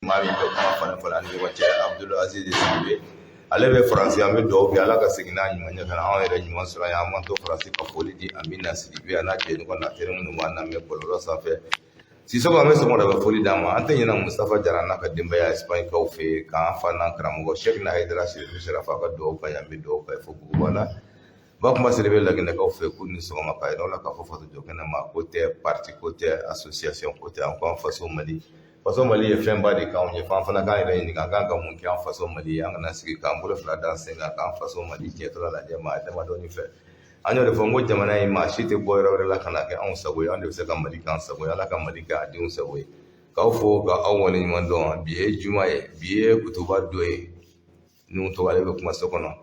maa min bɛ kuma fana fana ani ɲɔgɔn cɛ Abdul Aziz Sidibe ale bɛ Faransi an bɛ dugawu kɛ Ala ka segin n'a ɲuman ɲɛ ka na anw yɛrɛ ɲuman sɔrɔ yan an man to Faransi ka foli di Amina Sidibe a n'a jɛ ɲɔgɔn na teri minnu b'an lamɛn bɔlɔlɔ sanfɛ Sisoko an bɛ sɔgɔma bɛ foli d'an ma an tɛ ɲinɛ Mustafa Jara n'a ka denbaya Espagne kaw fɛ yen k'an fa n'an karamɔgɔ Sheikh Nahidra Sirifu Serafa ka dugawu ka yan bɛ dugawu kɛ fo Buguba la ba kuma sɛbɛn laginɛkaw fɛ k'u ni sɔgɔma k'a yira la k'a fɔ faso jɔ kɛnɛ ma ko tɛ parti ko tɛ association ko tɛ an ko an faso Mali ye fɛnba de k'anw ye f'an fana k'an yɛrɛ ɲininka k'an ka mun kɛ an faso Mali ye an kana sigi k'an bolo fila d'an sen kan k'an faso Mali ɲɛtɔla lajɛ maa damadɔni fɛ an y'o de fɔ n ko jamana in maa si tɛ bɔ yɔrɔ wɛrɛ la ka na kɛ anw sago ye an de bɛ se ka Mali k'an sago ye Ala ka Mali kɛ a denw sago ye k'aw fo ka aw waleɲuman dɔn bi ye juma ye bi ye kutuba don ye n'u tɔgɔle bɛ kuma so kɔnɔ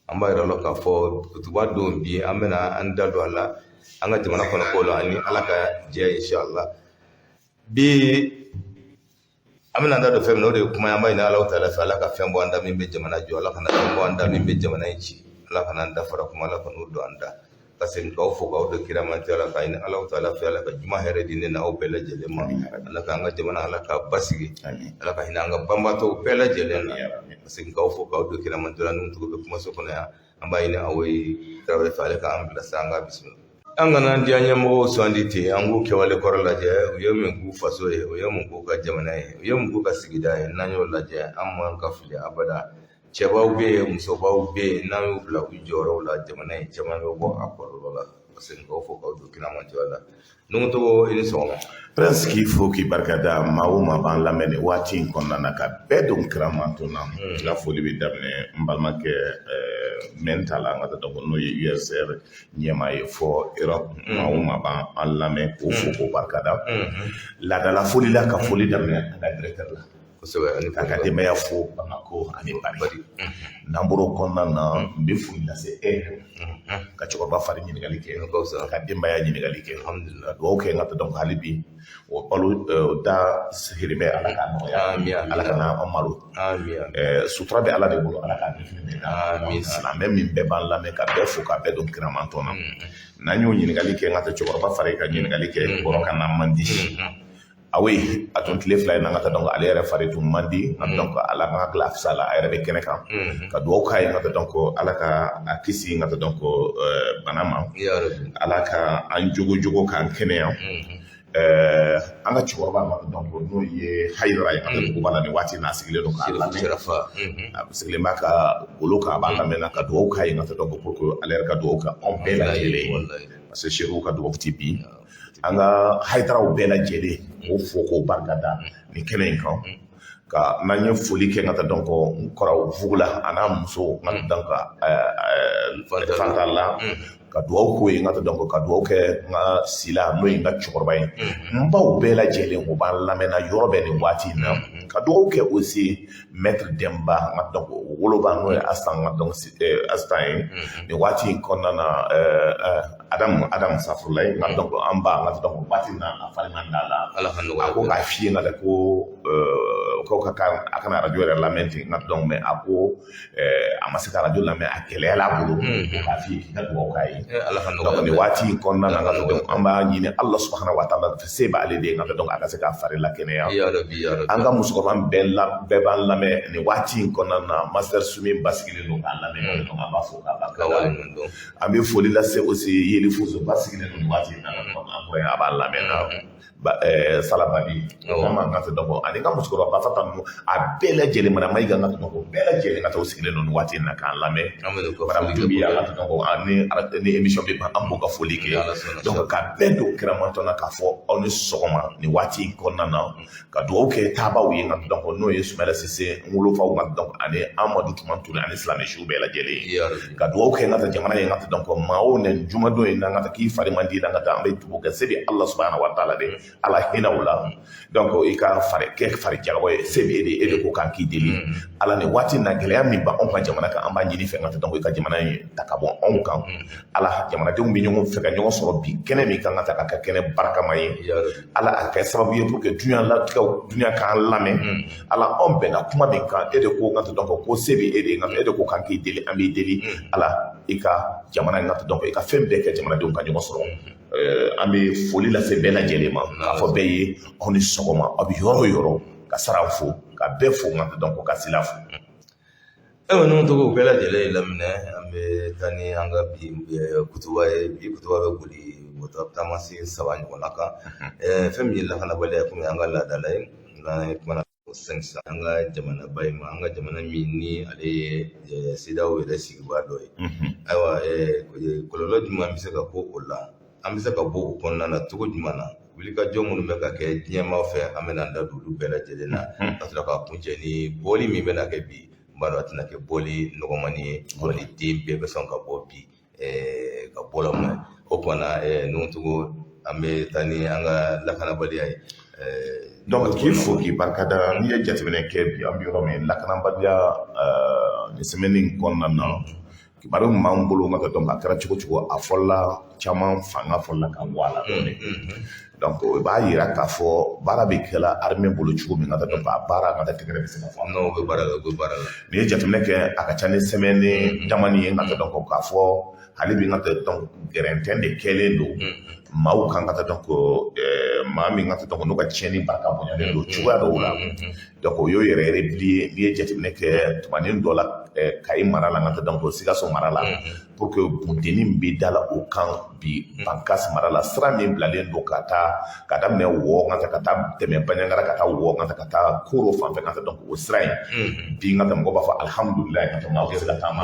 an b'a yira la k'a fɔ kutuba don bi an bɛna an da don a la an ka jamana kɔnɔ ko la ani Ala ka jɛ inshallah bi an bɛna da don fɛn min o de ye kuma an b'a ɲini Ala ta'ala fɛ Ala ka fɛn bɔ an da min bɛ jamana jɔ Ala kana fɛn bɔ an da min bɛ jamana in ci Ala kana an da fara kuma Ala kana o don an da ka segin k'aw fo k'aw don kira man Ala ka ɲini Ala ta'ala fɛ Ala ka juma hɛrɛ di ne na aw bɛɛ lajɛlen ma Ala ka an ka jamana Ala ka basigi Ala ka hinɛ an ka banbaatɔw bɛɛ lajɛlen na ka segin k'aw fo k'aw don kira man n'u tugu bɛ kuma so kɔnɔ yan an b'a ɲini aw ye tarawele fɛ Ale ka an bilasira an ka bisimila an kana diya ɲɛmɔgɔw sɔndi ten an k'u kɛwale kɔrɔ lajɛ u ye mun k'u faso ye u ye mun k'u ka jamana ye u ye mun k'u ka sigida ye n'an y'o lajɛ an man ka fili abada cɛbaw bɛ yen musobaw bɛ yen n'an y'u bila u jɔyɔrɔw la jamana in caman bɛ bɔ a kɔlɔlɔ la parce que k'aw fɔ k'aw don kira man la Nungutogo i ni sɔgɔma Prince k'i fo k'i barikada maa o maa b'an lamɛn nin waati in kɔnɔna na ka bɛɛ don kira manto na n ka foli bɛ daminɛ n balimakɛ mɛn t'a la an ka taa n'o ye USR ɲɛmaa ye fɔ Europe maa o maa b'an lamɛn k'o fo k'o barikada laadala foli la ka foli daminɛ an ka directeur la k'a ka denbaya fo Bamako ani Paris n'an bɔr'o kɔnɔna na n bɛ foli lase ka cɛkɔrɔba fari ɲininkali kɛ ka denbaya ɲininkali kɛ dugawu kɛ n ka taa hali bi o balo da hirimɛ Ala k'a nɔgɔya Ala ka n'an malo sutura bɛ Ala de bolo Ala k'a ɲɛfini bɛ silamɛ min bɛɛ b'an lamɛn ka bɛɛ fo ka bɛɛ don kira mantɔ na n'an y'o ɲininkali kɛ n ka taa cɛkɔrɔba fari ka ɲininkali kɛ kɔrɔ ka na man di awi a tun tile fila in na ka taa ale yɛrɛ fari tun man di Ala ka hakili afisa la a yɛrɛ bɛ kɛnɛ kan ka dugawu k'a ye n ka taa Ala ka a kisi n ka taa bana ma Ala ka an jogo k'an kɛnɛya an ka cɛkɔrɔba ma n'o ye Hayidara ye an ka duguba la nin waati n'a sigilen don k'a lamɛn a sigilen b'a ka bolo k'a b'a lamɛn ka dugawu k'a ye n ka taa pour que ale yɛrɛ ka dugawu ka anw bɛɛ lajɛlen parce que Seku ka dugawu ti bi an ka Hayidaraw bɛɛ lajɛlen k'o fo k'o barikada nin kɛnɛ in kan ka n'an ye foli kɛ n ka taa n kɔrɔ Vugula a n'a muso n ka taa Fantala ka dugawu k'o ye n ka taa ka dugawu kɛ n ka Sila n'o ye n ka cɛkɔrɔba ye n baw bɛɛ lajɛlen o b'an lamɛnna yɔrɔ bɛɛ nin waati in na ka dugawu kɛ aussi Maître Demba n ka woloba n'o ye Asan n ka Astan ye nin waati in kɔnɔna na Adam Safurulaye n ka an ba n ka waati in na a fari man d'a la a ko k'a f'i ye n ka ko a kana radio yɛrɛ lamɛn ten n ka mais a ko a ma se ka radio lamɛn a gɛlɛyala a bolo k'a f'i ye k'i ka dugawu k'a ye nin waati in kɔnɔna na an b'a ɲini Ala subahana wa taala se b'ale de ye n ka a ka se k'a fari lakɛnɛya an ka musokɔrɔba bɛɛ b'an lamɛn nin waati in kɔnɔna na Master Sumi basigilen don k'a lamɛn an b'a fɔ k'a barikada an bɛ foli lase aussi Yeli Fuso basigilen don nin waati in na a b'a lamɛn na Salabadi n ka taa ani n ka musokɔrɔba Fata ninnu a bɛɛ lajɛlen mana Mayiga n ka taa bɛɛ lajɛlen ka taa o sigilen don nin waati in na k'an lamɛn Baramu Dunbiya an ka taa ni émission bɛ ban an b'o ka foli kɛ donc ka bɛɛ don kira mantɔ na k'a fɔ aw ni sɔgɔma nin waati in kɔnɔna na ka dugawu kɛ taabaw ye n ka n'o ye Sumala Sise n wolofaw n ka ani Amadu Tuman Ture ani silamɛsiw bɛɛ lajɛlen ka dugawu kɛ n ka taa jamana ye n ka taa maa o nin jumadon in na n ka taa k'i fari man di n ka taa an bɛ dugawu kɛ se bɛ Ala subahana wa taala de Ala hinɛw la donc i ka kɛ fari jagabɔ ye se bɛ e de ko k'an k'i deli Ala nin waati na gɛlɛya min b'anw ka jamana kan an b'a ɲini fɛ n ka taa i ka jamana in ta ka bɔ anw kan Ala jamanadenw bɛ ɲɔgɔn fɛ ka ɲɔgɔn sɔrɔ bi kɛnɛ min kan ka ta ka kɛ kɛnɛ barakama ye Ala a kɛ sababu ye pour que dunya k'an lamɛn Ala anw bɛnna kuma min kan e de ko n ka taa ko se bɛ e de ye e de ko k'an k'i deli an b'i deli Ala i ka jamana in ka taa i ka fɛn bɛɛ kɛ jamanadenw ka ɲɔgɔn sɔrɔ an bɛ foli lase bɛɛ lajɛlen ma k'a fɔ bɛɛ ye aw ni sɔgɔma aw bɛ yɔrɔ o yɔrɔ ka sara fo ka bɛɛ fo ŋa tɛ donc ka sila fo n'o tɔgɔ bɛɛ lajɛlen laminɛ an bɛ taa ni an ka bi kutuba ye bi kutuba bɛ boli taamasi 3 ɲɔgɔn na kan fɛn min ye lakanabaliya komi an ka laadala ye n'an ye kumana sisan an ka jamana ba in ma an ka jamana min ni ale ye CEDEAO yɛrɛ sigibaa dɔ ye ayiwa kɔlɔlɔ jumɛn bɛ se ka bɔ o la an bɛ se ka bɔ o kɔnɔna na cogo jumɛn na wulikajɔ minnu bɛ ka kɛ diɲɛmaa fɛ an bɛna an da don olu bɛɛ lajɛlen na ka sɔrɔ ka kuncɛ ni bɔli min bɛna kɛ bi n b'a dɔn a tɛna kɛ bɔli nɔgɔmani ye bɔli den bɛɛ bɛ sɔn ka bɔ bi ka bɔ la mɛ o kumana n'o an bɛ taa ni an ka lakanabaliya ye donc k'i fo k'i barikada n'i ye jateminɛ kɛ bi an bɛ yɔrɔ min lakanabaliya nin semaine in kɔnɔna na kibaru min b'an bolo ŋa ka dɔn a kɛra cogo cogo a fɔla caman fanga fɔla ka bɔ a la donc o b'a yira k'a fɔ baara bɛ kɛla armée bolo cogo min ŋa ka dɔn a baara ŋa ka tɛgɛrɛ bɛ se ka fɔ non o bɛ baara la o bɛ baara la n'i ye jateminɛ kɛ a ka ca ni semaine damani ye ŋa ka dɔn k'a fɔ hali bi ŋa ka dɔn gɛrɛntɛn de kɛlen don maaw kan ka dɔn ko maa min ka dɔn n'u ka tiɲɛni barika bonyalen don cogoya dɔw la donc o y'o yɛrɛ yɛrɛ bilen n'i ye jateminɛ kɛ tumanin dɔ la Kayi mara la ŋa ka dɔn ko Sikaso mara la pour que buntenni min bɛ da la o kan bi Bankasi mara la sira min bilalen don ka daminɛ Wɔ ŋa ka taa tɛmɛ Baɲangara ka taa Wɔ ŋa ka taa Koro fanfɛ ŋa ka dɔn o sira in bi ŋa mɔgɔw b'a fɔ alhamdulilayi ŋa maaw bɛ se ka taama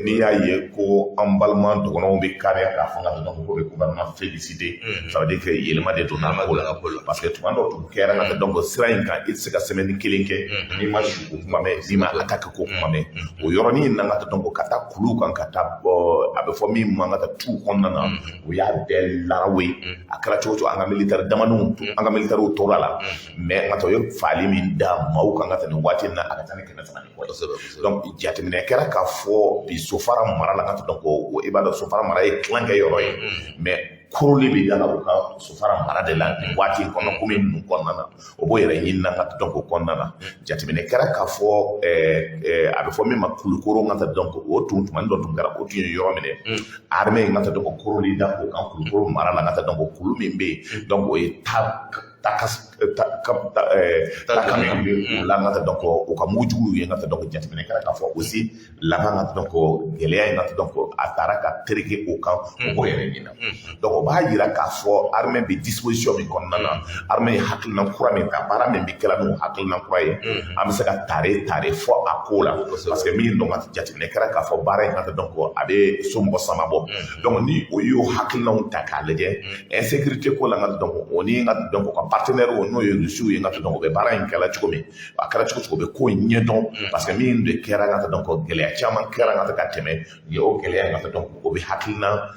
n'i y'a ye ko an balima dɔgɔnɔw bɛ kariya k'a fɔ ŋa ka dɔn ko bɛ gouvernement félicité ça veut dire que yɛlɛma de donna ko la parce que tuma dɔw tun kɛra ŋa ka dɔn ko sira in kan i tɛ se ka semaine kelen kɛ n'i ma su ko kuma mɛn n'i ma attaque ko kuma mɛn o yɔrɔnin na ŋa ka dɔn ko ka taa kulu kan ka taa a bɛ fɔ min ma ŋa ka tu kɔnɔna na o y'a bɛɛ larawe a kɛra cogo cogo an ka militaire damaniw an ka militaires tora la mais ŋa ta o ye faali min da maaw kan ŋa ta nin waati na a ka taa ni 300 ni kɔ donc jateminɛ kɛra k'a fɔ bi Sofara mara la ŋa ta dɔn ko i b'a dɔn Sofara mara ye tilankɛ yɔrɔ ye mais koroli bɛ yala o ka Sofara mara de la nin waati in kɔnɔ komi ninnu kɔnɔna na o b'o yɛrɛ ɲini na ŋa ta dɔn ko kɔnɔna na jateminɛ kɛra k'a fɔ a bɛ fɔ min ma Kulukoro ŋa ta dɔn ko o tun tumani dɔ tun kɛra o tun ye yɔrɔ minɛ armée ŋa ta dɔn ko koroli da o kan Kulukoro mara la ŋa ta dɔn ko kulu min bɛ yen donc o ye min bɛ o la ŋa ta dɔn ko o ka mugujugu ye ŋa ta dɔn ko jateminɛ kɛra k'a fɔ aussi laban ŋa ta dɔn ko gɛlɛya in ŋa ta dɔn ko a taara ka tereke o kan o b'o yɛrɛ ɲina donc o b'a yira k'a fɔ armée bɛ disposition min kɔnɔna na armée ye hakilina kura min ta baara min bɛ kɛla n'o hakilina kura ye an bɛ se ka tare fɔ a ko la parce que min dɔn ka jateminɛ kɛra k'a fɔ baara in ŋa ta dɔn ko a bɛ somɔgɔ sama bɔ donc ni o y'o hakilinaw ta k'a lajɛ insécurité ko la ŋa ta dɔn ko o ni ŋa ta dɔn ko ka partenaire o n'o ye Rusiw ye ŋa ta dɔn ko bɛ baara in kɛla cogo min a kɛra cogo cogo bɛ ko ɲɛdɔn parce que min de kɛra ŋa ta dɔn ko gɛlɛya caman kɛra ŋa ta ka tɛmɛ ye o gɛlɛya ŋa ta dɔn ko o bɛ hakilina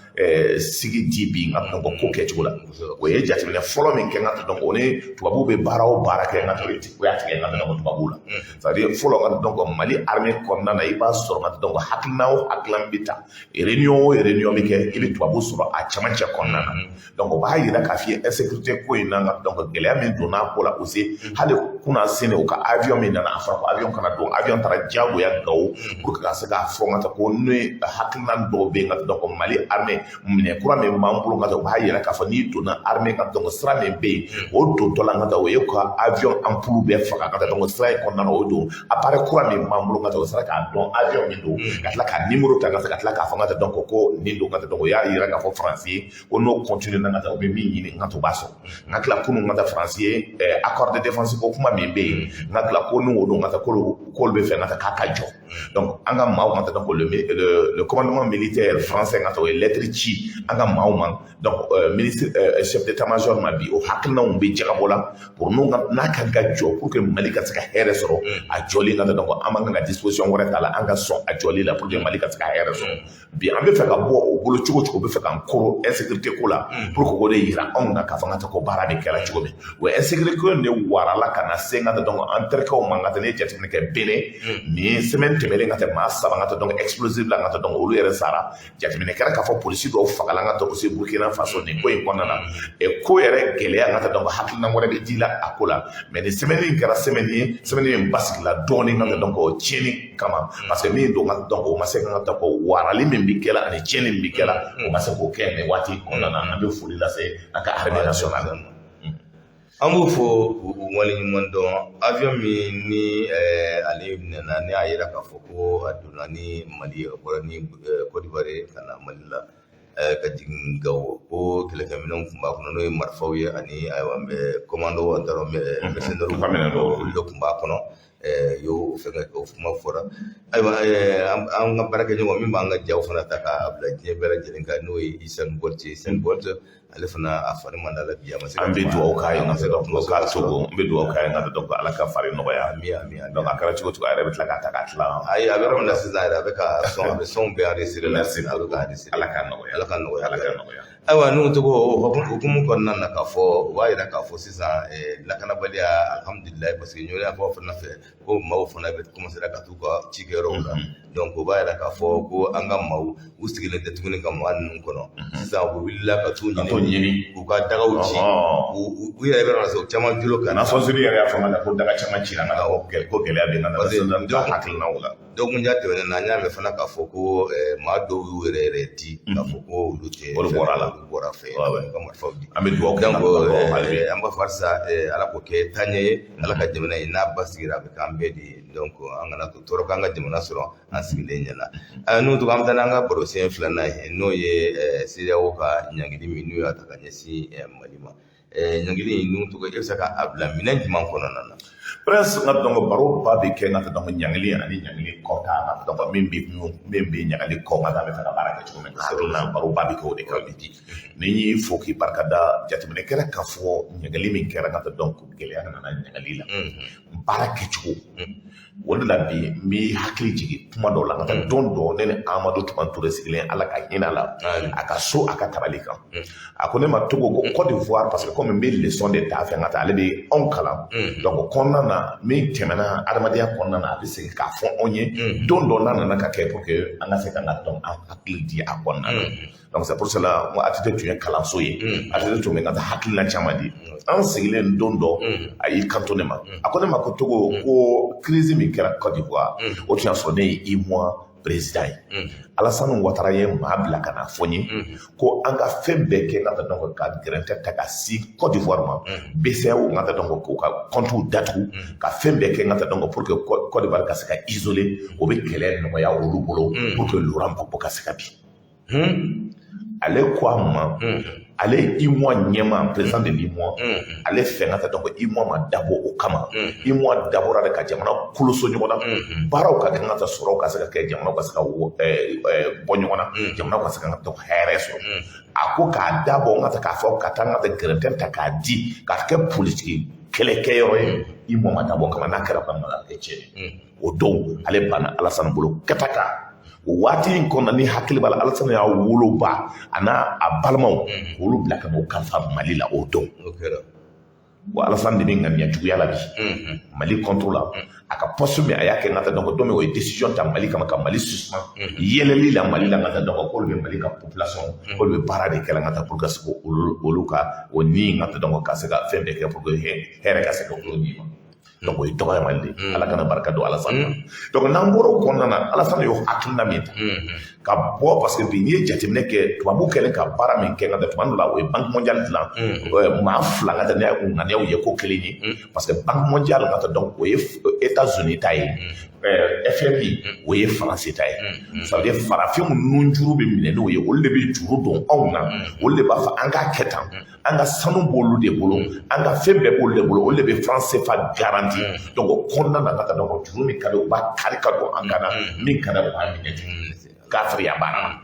sigi di bi ŋa ta dɔn ko kɛcogo la o ye jateminɛ fɔlɔ min kɛ ŋa ta dɔn ko o ni tubabuw bɛ baara o baara kɛ ŋa ta o y'a tigɛ ŋa ta dɔn ko tubabuw la c'est à dire fɔlɔ ŋa ta dɔn ko Mali armée kɔnɔna na i b'a sɔrɔ ŋa ta dɔn ko hakilina o hakilina bɛ ta réunion o réunion bɛ kɛ i bɛ tubabu sɔrɔ a camancɛ kɔnɔna na donc o b'a yira k'a fɔ i ye insécurité ko in na ŋa ta dɔn ko gɛlɛya min donna ko la aussi hali kunna sini o ka avion min nana a fɔra ko avion kana don avion taara diyagoya Gawo pour que ka se k'a fɔ ŋa ta ko n'o ye hakilina dɔw bɛ yen ŋa ta dɔn ko Mali armée minɛ kura min b'an bolo ŋa ta o b'a yira k'a fɔ n'i donna armée ŋa ta dɔn ko sira min bɛ yen o dontɔ la ŋa ta o ye ka avion ampoule bɛɛ faga ŋa ta dɔn ko sira in kɔnɔna na o don appareil kura min b'an bolo ŋa ta o sera k'a dɔn avion min don ka tila ka numéro ta ŋa ta ka tila k'a fɔ ŋa ta dɔn ko nin don ŋa ta dɔn o y'a yira k'a fɔ faransi ye ko n'o continue na ŋa ta o bɛ min ɲini ŋa ta o b'a sɔrɔ ŋa tila kunun ŋa ta faransi ye accord de défense ko kuma min bɛ yen ŋa tila ko n'o don ŋa ta k'olu bɛ fɛ ŋa ta k'a ka jɔ donc an ka maaw ŋa ta dɔn ko le commandement militaire français ŋa ta o ye lettre ci an ka maaw ma donc ministre chef d'état-major ma bi o hakilinaw bɛ jagabɔ la pour n'a ka ka jɔ pour que Mali ka se ka hɛrɛ sɔrɔ a jɔli ŋa ta dɔn ko an man kan ka disposition wɛrɛ ta la an ka sɔn a jɔli la pour que Mali ka se ka hɛrɛ sɔrɔ bi an bɛ fɛ ka bɔ o bolo cogo cogo bɛ fɛ k'an koro insécurité ko la pour que o de yira anw na k'a fɔ ŋa ta ko baara bɛ kɛla cogo min o insécurité ko de warala ka na se ŋa ta dɔn ko an terikɛw ma ŋa ta ne ye jateminɛ kɛ Benin nin semaine tɛmɛlen ŋa ta maa 7 ŋa ta dɔn explosive la ŋa ta dɔn olu yɛrɛ sara jateminɛ kɛra k'a fɔ polisi dɔw fagala ŋa ta aussi Burkina Faso nin ko in kɔnɔna na ko yɛrɛ gɛlɛya ŋa ta dɔn ko hakilina wɛrɛ bɛ di la a ko la mais nin semaine in kɛra semaine in basigila dɔɔnin ŋa ta dɔn ko tiɲɛni kama parce que min don ŋa ta dɔn ko o ma se ŋa ta ko warali min bɛ kɛla ani tiɲɛni min bɛ kɛla o ma se k'o kɛ nin waati kɔnɔna na an bɛ foli lase a ka armée nationale Amu fo wali mondo avion mi ni ale na ni ayira ka foko aduna ni Mali ko ni Cote d'Ivoire kana Malila ka jingawo ko telefaminon kumba kono no marfawiye ani aywa be commando wantaro me mercenaire ko kumba kono yo fenga ko fuma fora aywa am nga baraka ni mi banga jaw fana taka abla jebera jelinga no isan bolt alifana afari mandala biya masika ambe duwa kai ngata do ka togo ambe duwa kai ngata do ala ka fari no ya mi donc akara chigo to ara betla ka takatla ay abera manda sizara be ka son be ari sire merci ala kan no ya aywa no to go hukumu konna na ka fo waira ka fo sisa la kana balia alhamdulillah parce que nyori afo fana fe ko mawo fana be commencer ka tu ko chigero la donc waira ka fo ko anga mawu ustigile de tugune kam an kono sisa ko willa ka tu nyini ko ka daga uchi u ya be raso chama julo kana na so zuri ya fa mala ko daga chama chira na ko gele abi na da hakil na wala donc nja te na nya me fana ka fo ko ma do were ti ka fo ko lute bora fe comme fawdi ambe do ko amba farsa ala ko ke tanye ala ka jemna ina basira be kambe di donc angana to toro kanga jemna soro asigile nyana no to kam tananga projet flana no ye siria woka nyangidi minu ya takanyesi malima nyangidi nu to ko esaka abla minanti man kono nana prince ngat dongo baro ba be ke ngat dongo nyangli ani nyangli ko ta ngat dongo membe nyangli ko ngata be ta baraka ci men sero na baro ba be ko de ka biti ni foki barkada jatimene kera ka fo nyangli min kera ngat dongo gele ya na nyangli la baraka ci wala la bi mi hakli jigi kuma do la ngata dondo ne Amadou Touré sigilen ala ka hina la aka so aka tabalika akone ma togo ko Côte d'Ivoire parce que comme mes leçons d'état fait ngata ale be on kala donc konna na mi temena adamadia konna na be se ka fon onye dondo na ka ke pour que anga se ka ngaton hakli di akonna donc c'est pour cela moi attitude tu es kalansoye attitude tu me ngata hakli na chamadi an sigilen dondo ayi cantonnement akone ma ko togo ko crise mi kera Côte d'Ivoire o tun sonné i mois président Alassane Ouattara ye ma bila kana fonye ko an ka fɛn bɛɛ kɛ ngata donc ka grɛntɛ ta ka si Côte d'Ivoire ma BCEAO ngata donc ko ka compte datugu ka fɛn bɛɛ kɛ ngata donc pour que Côte d'Ivoire ka se ka isoler o be kɛlɛ nɔgɔya olu bolo pour que Laurent Gbagbo ka se ka bi ale ko a ma ale IMOA ɲɛma président de l'IMOA ale fɛ ngata donc IMOA ma dabɔ o kama IMOA dabɔra de ka jamana koloso ɲɔgɔn na baaraw ka kɛ ngata sɔrɔ ka se ka kɛ jamana ka se ka bɔ ɲɔgɔn na jamana ka se ka donc hɛrɛ sɔrɔ a ko k'a dabɔ ngata k'a fɔ ka taa ngata grɛntɛ ta k'a di k'a kɛ politiki kɛlɛkɛyɔrɔ ye IMOA ma dabɔ kama n'a kɛra bangala kɛ tiɲɛ o don ale banna Alassane bolo kɛtaka waati in kɔnɔ ni hakili b'a la Alassane y'a woloba a n'a a balimaw olu bila ka bɔ kalifa Mali la o don wa Alassane de bɛ ŋaniya juguya la bi Mali contre la a ka poste min a y'a kɛ ngata donc don min o ye décision ta Mali kama ka Mali suspend yɛlɛli la Mali la ngata donc k'olu bɛ Mali ka population k'olu bɛ baara de kɛ la ngata pour que se olu ka o ni ngata donc ka se ka fɛn bɛɛ kɛ pour que hɛrɛ ka se ka olu ni ma donc o ye dɔgɔyama de ala kana barika don Alassane na donc n'an bɔra o kɔnɔna na Alassane y'o hakilina min ta ka bɔ parce que bi n'i ye jateminɛ kɛ tubabu kɛlen ka baara min kɛ nka tuma dɔ la o ye banque mondiale dilan maa fila ka taa n'a ŋaniyaw ye ko kelen ye parce que banque mondiale ka taa donc o ye États-Unis ta ye FMI o ye France ta ye ça veut dire farafin ninnu juru bɛ minɛ n'o ye olu de bɛ juru don anw na olu de b'a fɔ an k'a kɛ tan an ka sanu b'olu de bolo an ka fɛn bɛɛ b'olu de bolo olu de bɛ France CFA garanti donc o kɔnɔna na ka taa donc juru min ka di o b'a kari ka don an kan na min ka di o b'a minɛ ten k'a fariya baara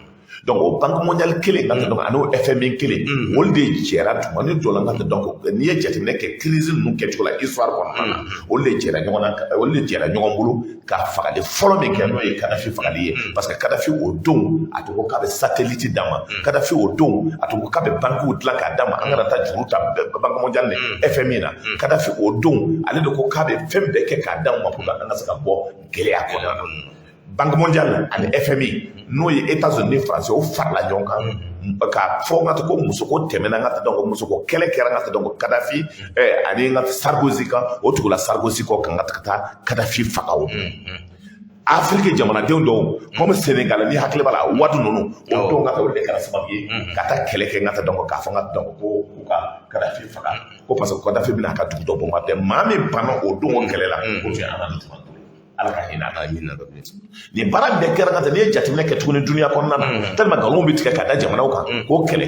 donc o banque mondiale kelen ka taa donc ani o FMI kelen olu de jɛra tuma ni dɔ la ka taa donc n'i ye jateminɛ kɛ crise ninnu kɛcogo la histoire kɔnɔna na olu de jɛra ɲɔgɔn na olu de jɛra ɲɔgɔn bolo ka fagali fɔlɔ min kɛ n'o ye Kadhafi fagali ye parce que Kadhafi o don a tun ko k'a bɛ satellite d'a ma Kadhafi o don a tun ko k'a bɛ banques dilan k'a d'a ma an kana taa juru ta banque mondiale ni FMI na Kadhafi o don ale de ko k'a bɛ fɛn bɛɛ kɛ k'a d'a ma pour que an ka se ka bɔ gɛlɛya kɔnɔna na banque mondiale ani FMI n'o ye États-Unis ni France o farala ɲɔgɔn kan ka fɔ n ka ko muso ko tɛmɛna n ka taa donc muso ko kɛlɛ kɛra n ka taa donc Kadhafi ani n ka Sarkozy kan o tugula Sarkozy kɔ kan ka taa Kadhafi faga o Afrique jamanadenw dɔw comme Sénégal ni hakili b'a la wadu ninnu o dɔw ka taa olu de kɛra sababu ye ka taa kɛlɛ kɛ n ka taa dɔn k'a fɔ n ka dɔn ko ka Kadafi faga ko parce que Kadafi bɛna ka dugu dɔ bombarder maa min banna o don o kɛlɛ la o tun ye Amadu Tumani Ture ala ka hinɛ a la nin baara bɛɛ kɛra ka taa n'i ye jateminɛ kɛ tuguni duniya kɔnɔna na tellement nkalon bɛ tigɛ ka da jamanaw kan k'o kɛlɛ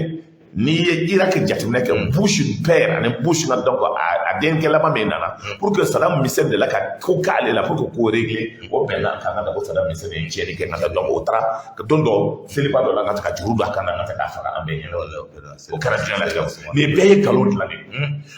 n'i ye Irak jateminɛ kɛ Bush père ani Bush na donc a denkɛlama min nana pour que Saddam Hussein de la ka ko k'ale la pour que k'o régler o bɛnna kan ka da ko Saddam Hussein ye tiɲɛni kɛ nka donc o taara don dɔ seliba dɔ la n ka ka juru don a kan na n ka k'a faga an bɛɛ ɲɛna o kɛra diɲɛlatigɛ nin bɛɛ ye nkalon dilanlen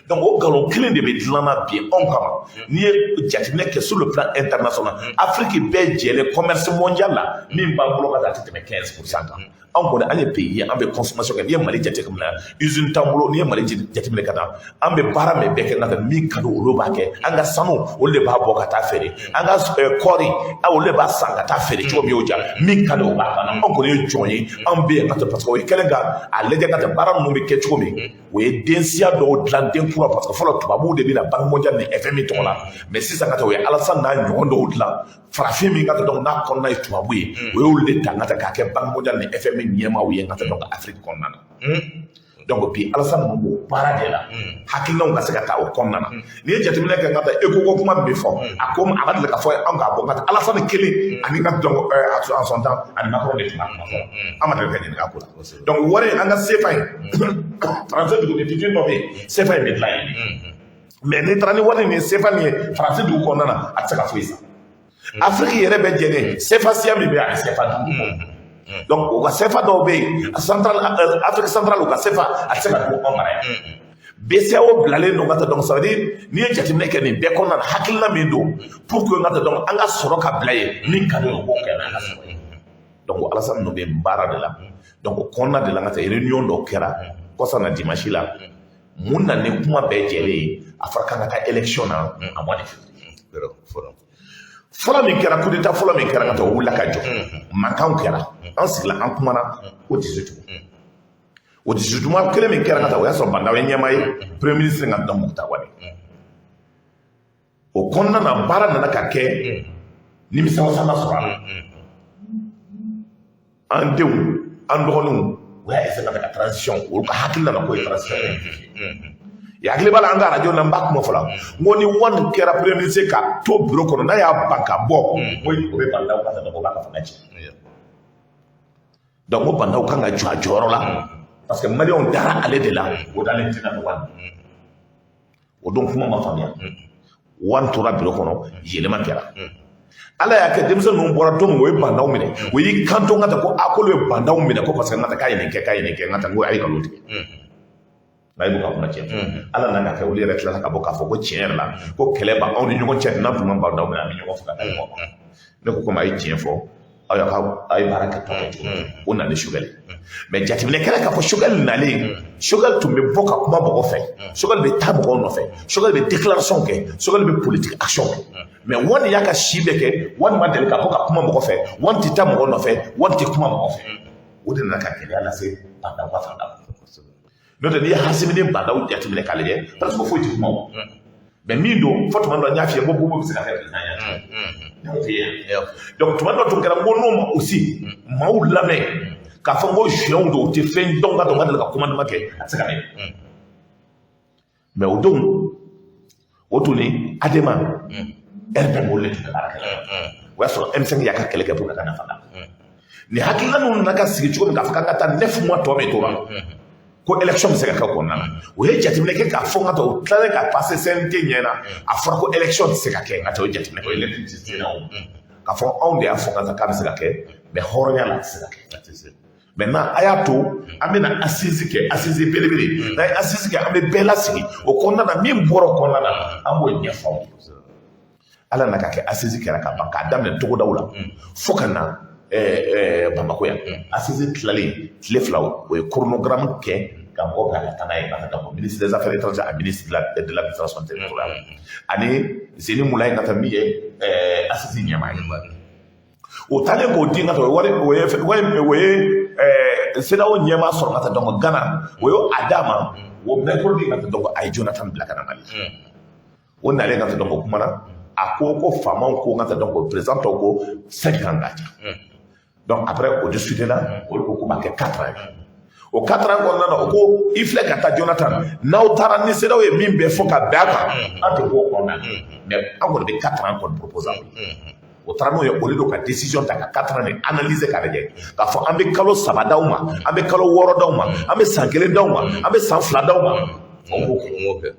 donc o nkalon kelen de bɛ dilan na bi anw kama n'i ye jateminɛ kɛ sur le plan international Afrique bɛɛ jɛlen commerce mondial la min b'an bolo ka taa tɛ tɛmɛ 15% kan anw kɔni an ye pays ye an bɛ consommation kɛ n'i ye Mali jate minɛ usine t'an bolo n'i ye Mali jateminɛ ka taa an bɛ baara min bɛɛ kɛ nka min ka di olu b'a kɛ an ka sanu olu de b'a bɔ ka taa feere an ka kɔɔri olu de b'a san ka taa feere cogo min y'o ja min ka di o b'a kan anw kɔni ye jɔn ye an bɛ yen ka tɛ parce que o ye kɛlen ka a lajɛ ka tɛ baara ninnu bɛ kɛ cogo min o ye densiya dɔw dilan den kura parce que fɔlɔ tubabuw de bɛna Banque mondiale ni FMI tɔgɔ la mais sisan ka taa o ye Alassane n'a ɲɔgɔn dɔw dilan farafin min ka tɛ donc n'a kɔnɔna ye tubabu ye o y'olu de ta ka tɛ k'a kɛ Banque mondiale ni FMI ɲɛmaaw ye ka tɛ donc Afrique kɔnɔna na donc bi Alassane mun b'o baara de la hakilinaw ka se ka taa o kɔnɔna na n'i ye jateminɛ kɛ ka taa ECO kuma min bɛ fɔ a ko a ka deli ka fɔ an k'a bɔ ka taa Alassane kelen ani ka donc en son temps ani Macron de tun b'a kuma fɔ an ma deli ka ɲininka ko la donc wari an ka CFA in français dugu ni fitini dɔ bɛ yen CFA in bɛ dilan yen mais n'i taara ni wari ni CFA nin ye français dugu kɔnɔna na a tɛ se ka foyi san Afrique yɛrɛ bɛ jɛlen CFA siya min bɛ yen a bɛ CFA dugu donc o ka CFA dɔw bɛ yen Afrique centrale o ka CFA a tɛ se ka don anw mara yan BCEAO bilalen don ka taa donc ça veut dire n'i ye jateminɛ kɛ nin bɛɛ kɔnɔna na hakilina min don pour que n ka taa donc an ka sɔrɔ ka bila yen min ka di o b'o kɛ n'an ka sɔrɔ ye donc Alassane ninnu bɛ baara de la donc o kɔnɔna de la n ka taa réunion dɔw kɛra kɔsa na dimanche la mun na ni kuma bɛɛ jɛlen ye a fɔra k'an ka taa élection na a mois de février fɔlɔ min kɛra coup d'état fɔlɔ min kɛra ka taa o wulila ka jɔ mankanw kɛra an sigila an kumana o 18 o 18 kelen min kɛra ka taa o y'a sɔrɔ Bandaw ye ɲɛmaa ye premier ministre ka dan Muktar Wade o kɔnɔna na baara nana ka kɛ nimisawasa ma sɔrɔ a la an denw an dɔgɔninw o y'a essayer ka kɛ transition olu ka hakilina na k'o ye transition ya hakili b'a la an ka radio na n b'a kuma fɔ la n ko ni wari kɛra premier ministre ka to bureau kɔnɔ n'a y'a ban ka bɔ o bɛ Bandaw ka taa o b'a ka fanga ci donc o Bandaw kan ka jɔ a jɔyɔrɔ la parce que maliyɛnw dara ale de la o dalen tɛna ni wari o don kuma ma faamuya wari tora bureau kɔnɔ yɛlɛma kɛra ala y'a kɛ denmisɛn ninnu bɔra don min o ye Bandaw minɛ o y'i kanto n ka taa ko a k'olu ye Bandaw minɛ ko parce que n ka taa k'a ye nin kɛ k'a ye nin kɛ n ka taa n ko a ye nkalon tigɛ n'a ye bɔ ka kuma tiɲɛ ala nana kɛ olu yɛrɛ tilala ka bɔ k'a fɔ ko tiɲɛ yɛrɛ la ko kɛlɛ b'anw ni ɲɔgɔn cɛ n'a tun ma Bandaw minɛ an bɛ ɲɔgɔn fɛ ka taa ɲɔgɔn kɔnɔ ne ko komi a ye tiɲɛ fɔ aw ye baara kɛ tɔgɔ cogo o nana Choguel mais jateminɛ kɛra k'a fɔ Choguel nalen Choguel tun bɛ bɔ ka kuma mɔgɔw fɛ Choguel bɛ taa mɔgɔw nɔfɛ Choguel bɛ déclaration kɛ Choguel bɛ politique action kɛ mais wani y'a ka si bɛɛ kɛ wani ma deli ka bɔ ka kuma mɔgɔ fɛ wani tɛ taa mɔgɔ nɔfɛ wani tɛ kuma mɔgɔ fɛ o de nana ka gɛlɛya lase Bandaw ka fanga n'o tɛ n'i ye Hasimi ni Bandaw jateminɛ k'a lajɛ parce que foyi tɛ kuma o mais min don fo tuma dɔ n y'a f'i ye ko Bobo bɛ se ka kɛ président ye donc tuma dɔ tun kɛra n ko n'o ma aussi maaw lamɛn k'a fɔ n ko jeunes don u tɛ fɛn dɔn ka dɔn ka deli ka commandement kɛ a tɛ se ka kɛ mais o don o tun ni Adema RPM olu de tun bɛ baara kɛ o y'a sɔrɔ M5 y'a ka kɛlɛ kɛ pour que ka na fanga nin hakilina ninnu nana ka sigi cogo min k'a fɔ k'an ka taa 9 mois tɔ min tora ko élection bɛ se ka kɛ kɔnɔna na o ye jateminɛ kɛ k'a fɔ n ka taa o tilalen ka passer CNT ɲɛ na a fɔra ko élection tɛ se ka kɛ n ka taa o jateminɛ o ye électricité na o k'a fɔ anw de y'a fɔ ka taa k'a bɛ se ka kɛ mais hɔrɔnya la a tɛ se ka kɛ maintenant a y'a to an bɛna assise kɛ assise belebele n'a ye assise kɛ an bɛ bɛɛ lasigi o kɔnɔna na min bɔra o kɔnɔna na an b'o ɲɛfɔ aw ye ala nana ka kɛ assise kɛra ka ban k'a daminɛ togodaw la fo ka na Bamako yan assise tilalen tile fila o ye chronogramme kɛ ka mɔgɔ bila ka taa n'a ye ka taa ministre des affaires étrangères a ministre de l'administration territoriale ani Zeni Mulayi ka taa min ye assise ɲɛmaa ye o taalen k'o di ka taa o ye CEDEAO ɲɛmaa sɔrɔ ka taa donc Ghana o ye a d'a ma o mercredi ka taa donc a ye Jonathan bila ka na Mali o nalen ka taa donc o kumana a ko faamaw ko ngata donc président tɔw ko 5 ans ka ca donc après au-dessus de là olu ko ma kɛ 4 ans o 4 ans kɔnɔna na o ko i filɛ ka taa Jonathan n'aw taara ni CEDEAO ye min bɛ fɔ ka bɛn a kan an tɛ bɔ o kɔnɔna na mais an kɔni bɛ 4 ans kɔni proposer o taara n'o ye olu de ka décision ta ka 4 ans de analyser k'a lajɛ k'a fɔ an bɛ kalo 3 d'aw ma an bɛ kalo 6 d'aw ma an bɛ san 1 d'aw ma an bɛ san 2 d'aw ma on b'o kɛ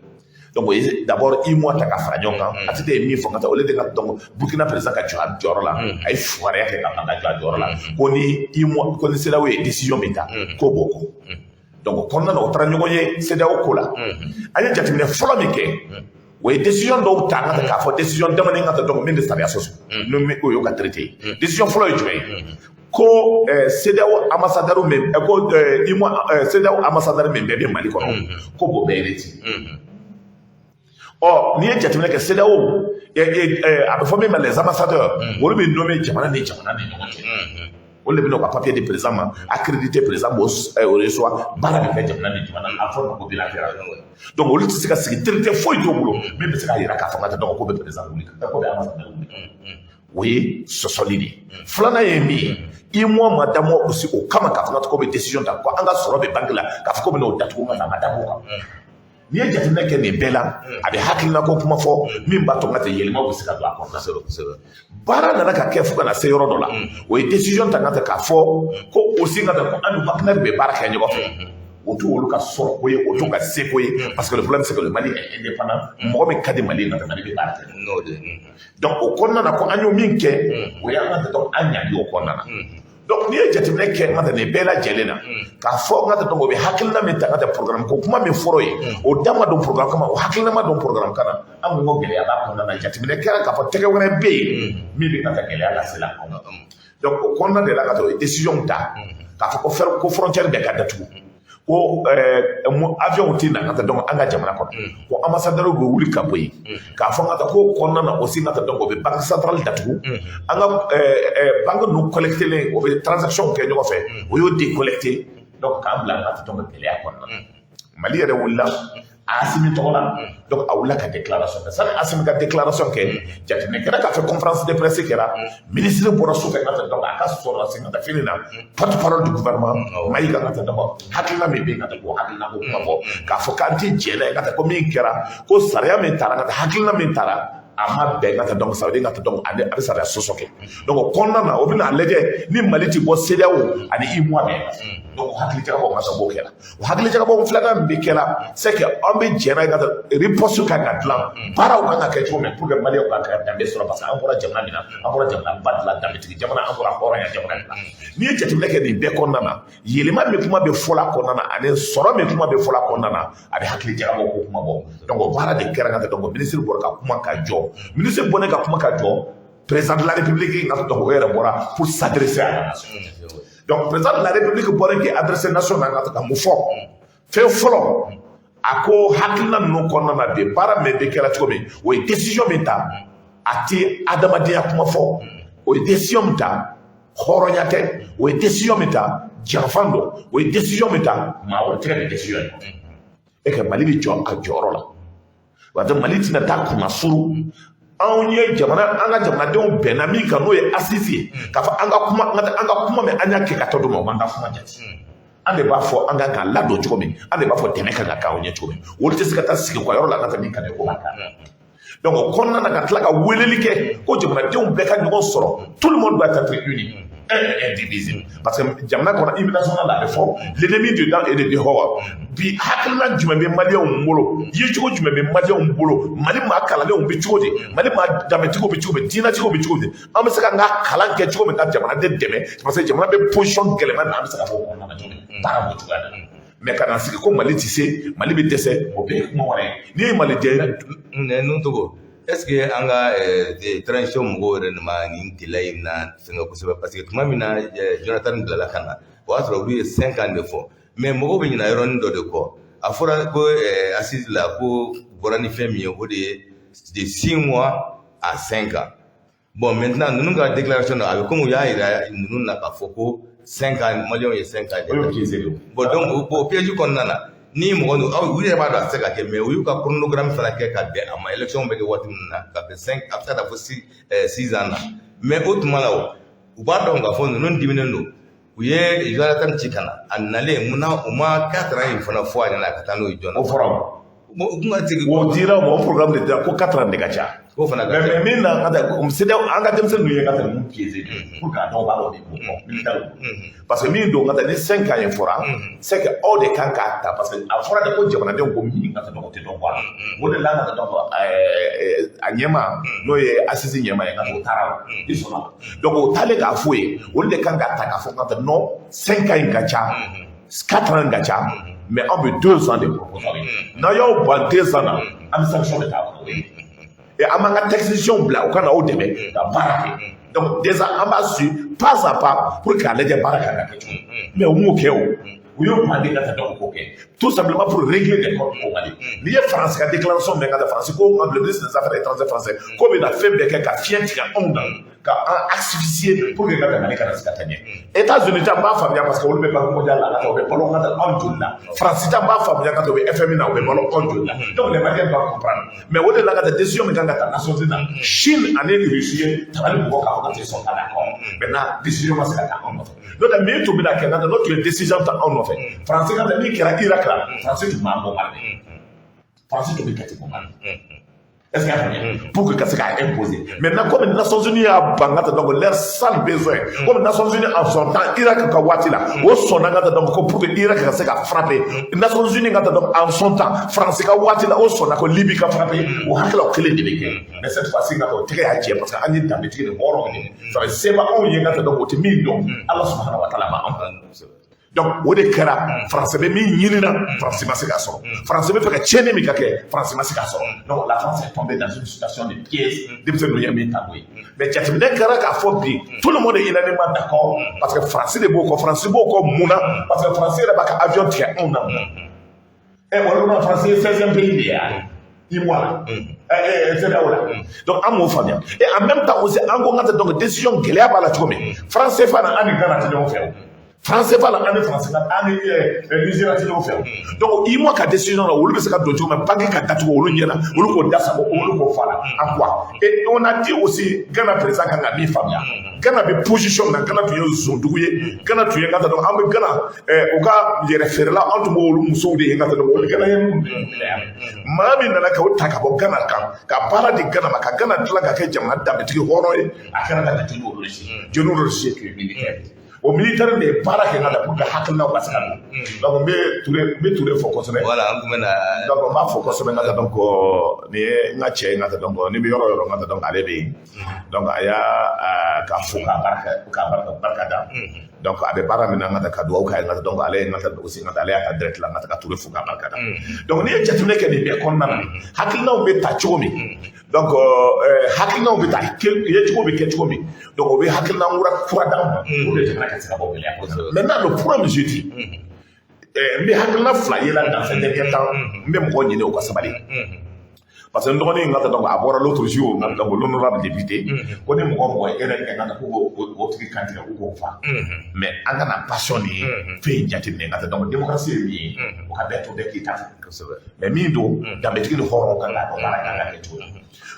donc o ye d'abord i mois ta ka fara ɲɔgɔn kan a tɛ ye min fɔ ka taa olu de ka donc Burkina président ka jɔ a jɔyɔrɔ la a ye fugariya kɛ ka jɔ a jɔyɔrɔ la ko ni i mois ko ni CEDEAO ye décision min ta k'o b'o kɔ donc o kɔnɔna na o taara ɲɔgɔn ye CEDEAO ko la an ye jateminɛ fɔlɔ min kɛ o ye décision dɔw ta ka k'a fɔ décision damanin ka donc min bɛ sariya sɔsɔ n'o o y'o ka traité décision fɔlɔ ye jumɛn ye ko CEDEAO ambassadeur min ko i mois CEDEAO ambassadeur min bɛɛ bɛ Mali kɔnɔ ko b'o bɛɛ retiré n'i ye jateminɛ kɛ CEDEAO a bɛ fɔ min ma les ambassadeurs olu bɛ nommé jamana ni ɲɔgɔn cɛ olu de bɛ n'o ka papier di président ma accrédité président b'o reçoit baara bɛ kɛ jamana ni jamana a fɔ ma ko bilatéral donc olu tɛ se ka sigi traité foyi t'o bolo min bɛ se k'a jira k'a fɔ ka dɔn ko bɛ président wuli ko bɛ ambassadeur wuli o ye sɔsɔli de ye filanan ye min ye i mois ma damɔ aussi o kama k'a fɔ ko bɛ décision ta ko an ka sɔrɔ bɛ banque la k'a fɔ ko bɛ n'o datugu ka na ma dabɔ o kan n'i ye jateminɛ kɛ nin bɛɛ la a bɛ hakilina ko kuma fɔ min b'a to n ka tɛ yɛlɛmaw bɛ se ka don a kɔnɔ baara nana ka kɛ fo ka na se yɔrɔ dɔ la o ye décision ta ka tɛ k'a fɔ ko aussi ka tɛ ko an ni partenaire bɛ baara kɛ ɲɔgɔn fɛ o t'u olu ka sɔrɔ ko ye o t'u ka seko ye parce que le problème c'est que le Mali est indépendant mɔgɔ min ka di Mali na Mali bɛ baara kɛ donc o kɔnɔna na ko an y'o min kɛ o ye an ka tɛ donc an ɲali o kɔnɔna na donc n'i ye jateminɛ kɛ n ka tɛ nin bɛɛ lajɛlen na k'a fɔ n ka tɛ donc o bɛ hakilina min ta n ka tɛ programme ko kuma min fɔra ye o da ma don programme kama o hakilina ma don programme kana an ko gɛlɛya b'a kɔnɔna na jateminɛ kɛra k'a fɔ tɛgɛ wɛrɛ bɛ yen min bɛ ka taa gɛlɛya lase la donc o kɔnɔna de la ka sɔrɔ o ye décision ta k'a fɔ ko frontière bɛɛ ka datugu ko avion tɛ na ka taa donc an ka jamana kɔnɔ ko ambassadeur bɛ wuli ka bɔ yen k'a fɔ n ka taa ko kɔnɔna na aussi n ka taa donc o bɛ banque centrale datugu an ka banque ninnu collecté len o bɛ transaction kɛ ɲɔgɔn fɛ o y'o décollecté donc k'an bila an ka taa donc gɛlɛya kɔnɔna na Mali yɛrɛ wulila Assimi tɔgɔ la donc a wulila ka déclaration kɛ sani Assimi ka déclaration kɛ jateminɛ kɛra k'a fɔ conférence de presse kɛra ministre bɔra so fɛ ka taa donc a ka sɔrɔ sen ka taa fini na porte-parole du gouvernement Mayiga ka taa donc hakilina min bɛ yen ka taa ko hakilina ko kuma fɔ k'a fɔ k'an tɛ jɛn n'a ye ka taa ko min kɛra ko sariya min taara ka taa hakilina min taara a ma bɛn ka taa donc ça veut dire ka taa donc a bɛ sariya sɔsɔ kɛ donc o kɔnɔna na o bɛ na lajɛ ni Mali ti bɔ CEDEAO ani IMOA bɛɛ donc o hakili jagabɔ ka taa b'o kɛra o hakili jagabɔ filanan min bɛ kɛra c'est que an bɛ jɛn n'a ye ka taa riposte kan ka dilan baaraw kan ka kɛ cogo min pour que Maliyɛnw ka kɛ danbe sɔrɔ parce que an bɔra jamana min na an bɔra jamana ba de la danbetigi jamana an bɔra hɔrɔnya jamana de la n'i ye jateminɛ kɛ nin bɛɛ kɔnɔna na yɛlɛma min kuma bɛ fɔla kɔnɔna na ani sɔrɔ min kuma bɛ fɔla kɔnɔna na a bɛ hakili jagabɔ ko kuma bɔ donc o baara de kɛra ka taa donc ministre bɔra ka kuma ka jɔ ministre bɔra ka kuma ka jɔ président de la république ka donc o yɛrɛ bɔra pour s'adresser à la nation donc président de la république bɔra k'i adresser nation na ka mun fɔ fɛn fɔlɔ a ko hakilina ninnu kɔnɔna na bi baara min bɛ kɛra cogo min o ye décision min ta a tɛ adamadenya kuma fɔ o ye décision min ta hɔrɔnya tɛ o ye décision min ta janfan don o ye décision min ta maa wɛrɛ tɛ ka nin décision ye e ka Mali bɛ jɔ a jɔyɔrɔ la wa Mali tɛna taa kunna suru anw ye jamana an ka jamanadenw bɛnna min kan n'o ye assise ye k'a fɔ an ka kuma min an y'a kɛ ka tɔ d'o ma o man ka kuma jate an de b'a fɔ an kan ka ladon cogo min an de b'a fɔ dɛmɛ kan ka k'anw ɲɛ cogo min olu tɛ se ka taa sigi u ka yɔrɔ la ka taa min ka di o ma donc o kɔnɔna na ka tila ka weleli kɛ ko jamanadenw bɛɛ ka ɲɔgɔn sɔrɔ tout le monde doit être uni indivisible parce que jamana kɔnɔ hymne national la a bɛ fɔ l'ennemi dedans et de dehors bi hakilina jumɛn bɛ maliyɛnw bolo yecogo jumɛn bɛ maliyɛnw bolo Mali maa kalanlenw bɛ cogo di Mali maa danbetigiw bɛ cogo di diinɛtigiw bɛ cogo di an bɛ se k'an ka kalan kɛ cogo min ka jamanaden dɛmɛ parce que jamana bɛ position gɛlɛman na an bɛ se ka fɔ o kɔnɔna na cogo min baara b'o cogoya la mais ka na sigi ko Mali tɛ se Mali bɛ dɛsɛ o bɛɛ ye kuma wɛrɛ ye n'i ye maliden ninnu togo est-ce que an ka transition mɔgɔw yɛrɛ ma nin gɛlɛya in na fɛngɛ kosɛbɛ parce que tuma min na Jonathan bilala ka na o y'a sɔrɔ olu ye 5 ans de fɔ mais mɔgɔw bɛ ɲinɛ yɔrɔnin dɔ de kɔ a fɔra ko assise la ko bɔra ni fɛn min ye o de ye de 6 mois à 5 ans bon maintenant ninnu ka déclaration na a bɛ komi u y'a yira ninnu na k'a fɔ ko 5 ans maliyɛnw ye 5 ans bon donc o piège kɔnɔna na ni mɔgɔ nu aw yɛrɛ b'a dɔn a tɛ se ka kɛ mais u y'u ka chronogramme fana kɛ ka bɛn a ma élection bɛ kɛ waati min na ka bɛn 5 a bɛ se ka taa fɔ 6 ans na mais o tuma la u b'a dɔn k'a fɔ ninnu diminen don u ye Jonathan ci ka na a nalen munna u ma 4 ans in fana fɔ a ɲɛna ka taa n'o ye joona o fɔra o kuma tigi o dira o programme de dira ko 4 ans de ka ca ko fana ka mais min na an ka denmisɛnnin ninnu ye ka tɛmɛ mun piéger pour que a dɔw b'a dɔn de ko militaire parce que min don ka taa ni 5 ans ye fɔra c'est que aw de kan k'a ta parce que a fɔra de ko jamanadenw ko min ka tɛmɛ o tɛ dɔn bɔ a la o de la ka dɔn a ɲɛma n'o ye assise ɲɛma ye ka o taara i sɔnna donc o taalen k'a fɔ ye olu de kan k'a ta k'a fɔ ka tɛ non 5 ans in ka ca 4 ans ka ca mais an bɛ 2 ans de proposal n'a y'aw ban 2 ans na an bɛ sanction de k'a kɔnɔ et an b'an ka taxation bila u ka na aw dɛmɛ ka baara kɛ donc déjà an b'a su pas à pas pour que a lajɛ baara kan ka kɛ cogo mais u m'o kɛ o u y'o ban de ka taa dɔw k'o kɛ tout simplement pour régler des comptes au Mali n'i ye France ka déclaration mɛn ka taa France ko le ministre des affaires étrangères français ko bɛ na fɛn bɛɛ kɛ ka fiɲɛ tigɛ anw na ka an asphyxier pour que ka Mali kana se ka taa ɲɛ États-Unis ta n b'a faamuya parce que olu bɛ banque mondiale la u bɛ balo ka taa anw joli la France ta n b'a faamuya ka taa u bɛ FMI na u bɛ balo anw joli la donc les Maliens doivent comprendre mais o de la ka taa décision min kan ka taa Nations Unies na Chine ani Russie ye tabali mɔgɔ k'a fɔ ka tɛ sɔn ka d'accord maintenant décision ma se ka taa anw nɔfɛ n'o tɛ min tun bɛ na kɛ n'o tun ye décision ta anw nɔfɛ France ka taa min kɛra Irak la France tun b'a bɔ Mali France tun bɛ kɛ ten bɔ Mali est-ce qu'il y a rien pour que ça soit imposé maintenant comme les Nations Unies a bangata donc leur seul besoin comme les Nations Unies en son temps Irak ka wati là au son ngata donc pour que Irak ka se ka frapper les Nations Unies ngata donc en son temps France ka wati là au son ko Libye ka frapper au hakla clé de beke mais cette fois-ci ngata o tigɛ haje parce que ani dambe tigɛ de horo ni ça veut c'est pas on y ngata donc o te min donc Allah subhanahu wa ta'ala ma donc o de kɛra France bɛ min ɲini na France ma se ka sɔrɔ France bɛ fɛ ka tiɲɛni min ka kɛ France ma se ka sɔrɔ donc la France est tombée dans une situation de piège denmisɛnninw ye min ta bɔ ye mais jateminɛ kɛra k'a fɔ bi tout le monde est unanimement d'accord parce que France de b'o kɔ France b'o kɔ mun na parce que France yɛrɛ b'a ka avion tigɛ anw na mun na olu ma France ye 16e pays de ye i moi c'est là là donc an m'o faamuya et en même temps aussi an ko n ka donc décision gɛlɛya b'a la cogo min France fana an ni Ghana tɛ ɲɔgɔn fɛ o France pas la année France la année Nigeria ti ɲɔgɔn fɛ o donc i mo ka décision la olu bɛ se ka don cogo min banque ka datugu olu ɲɛna olu k'o dasabo olu k'o fara en quoi et on a dit aussi Ghana président kan ka min faamuya Ghana bɛ position na Ghana tun ye zondugu ye Ghana tun ye n ka donc an bɛ Ghana u ka yɛrɛ feerela an tun b'olu musow de ye n ka donc olu Ghana ye maa min nana k'o ta ka bɔ Ghana kan ka baara di Ghana ma ka Ghana dilan ka kɛ jamana danbetigi hɔrɔn ye a kɛra ka jate n'olu si jɔn'olu si qui est militaire o militaire de ye baara kɛ n ka pour que hakilinaw ka se ka don donc n bɛ Ture fɔ kosɛbɛ voilà an tun bɛ na donc n b'a fɔ kosɛbɛ n ka donc nin ye n ka cɛ ye n ka donc ni bɛ yɔrɔ o yɔrɔ n ka donc ale bɛ yen donc a y'a ka fo k'a barika da donc a bɛ baara min na n ka ka dugawu k'a ye n ka donc ale ye n ka aussi n ka ale y'a ka direct la n ka ka Ture fo k'a barika da donc n'i ye jateminɛ kɛ nin bɛɛ kɔnɔna na hakilinaw bɛ ta cogo min donc hakilinaw bɛ ta ye cogo bɛ kɛ cogo min donc o bɛ hakilina kura d'an ma o de jamana ka se ka bɔ gɛlɛya kɔnɔ maintenant le problème je dis n bɛ hakilina fila ye la dans cet temps n bɛ mɔgɔw ɲini o ka sabali parce que n dɔgɔnin in ka donc a bɔra l'autre jour donc l'honorable député ko ni mɔgɔ ye yɛrɛ kɛ ka ko o tigi kantigɛ u k'o fa mais an kana passion ni fɛn jateminɛ ka donc démocratie ye min ye o ka bɛɛ to bɛɛ k'i ta fɛ mais min don danbetigi ni hɔrɔnw kan ka baara kan ka kɛ cogo la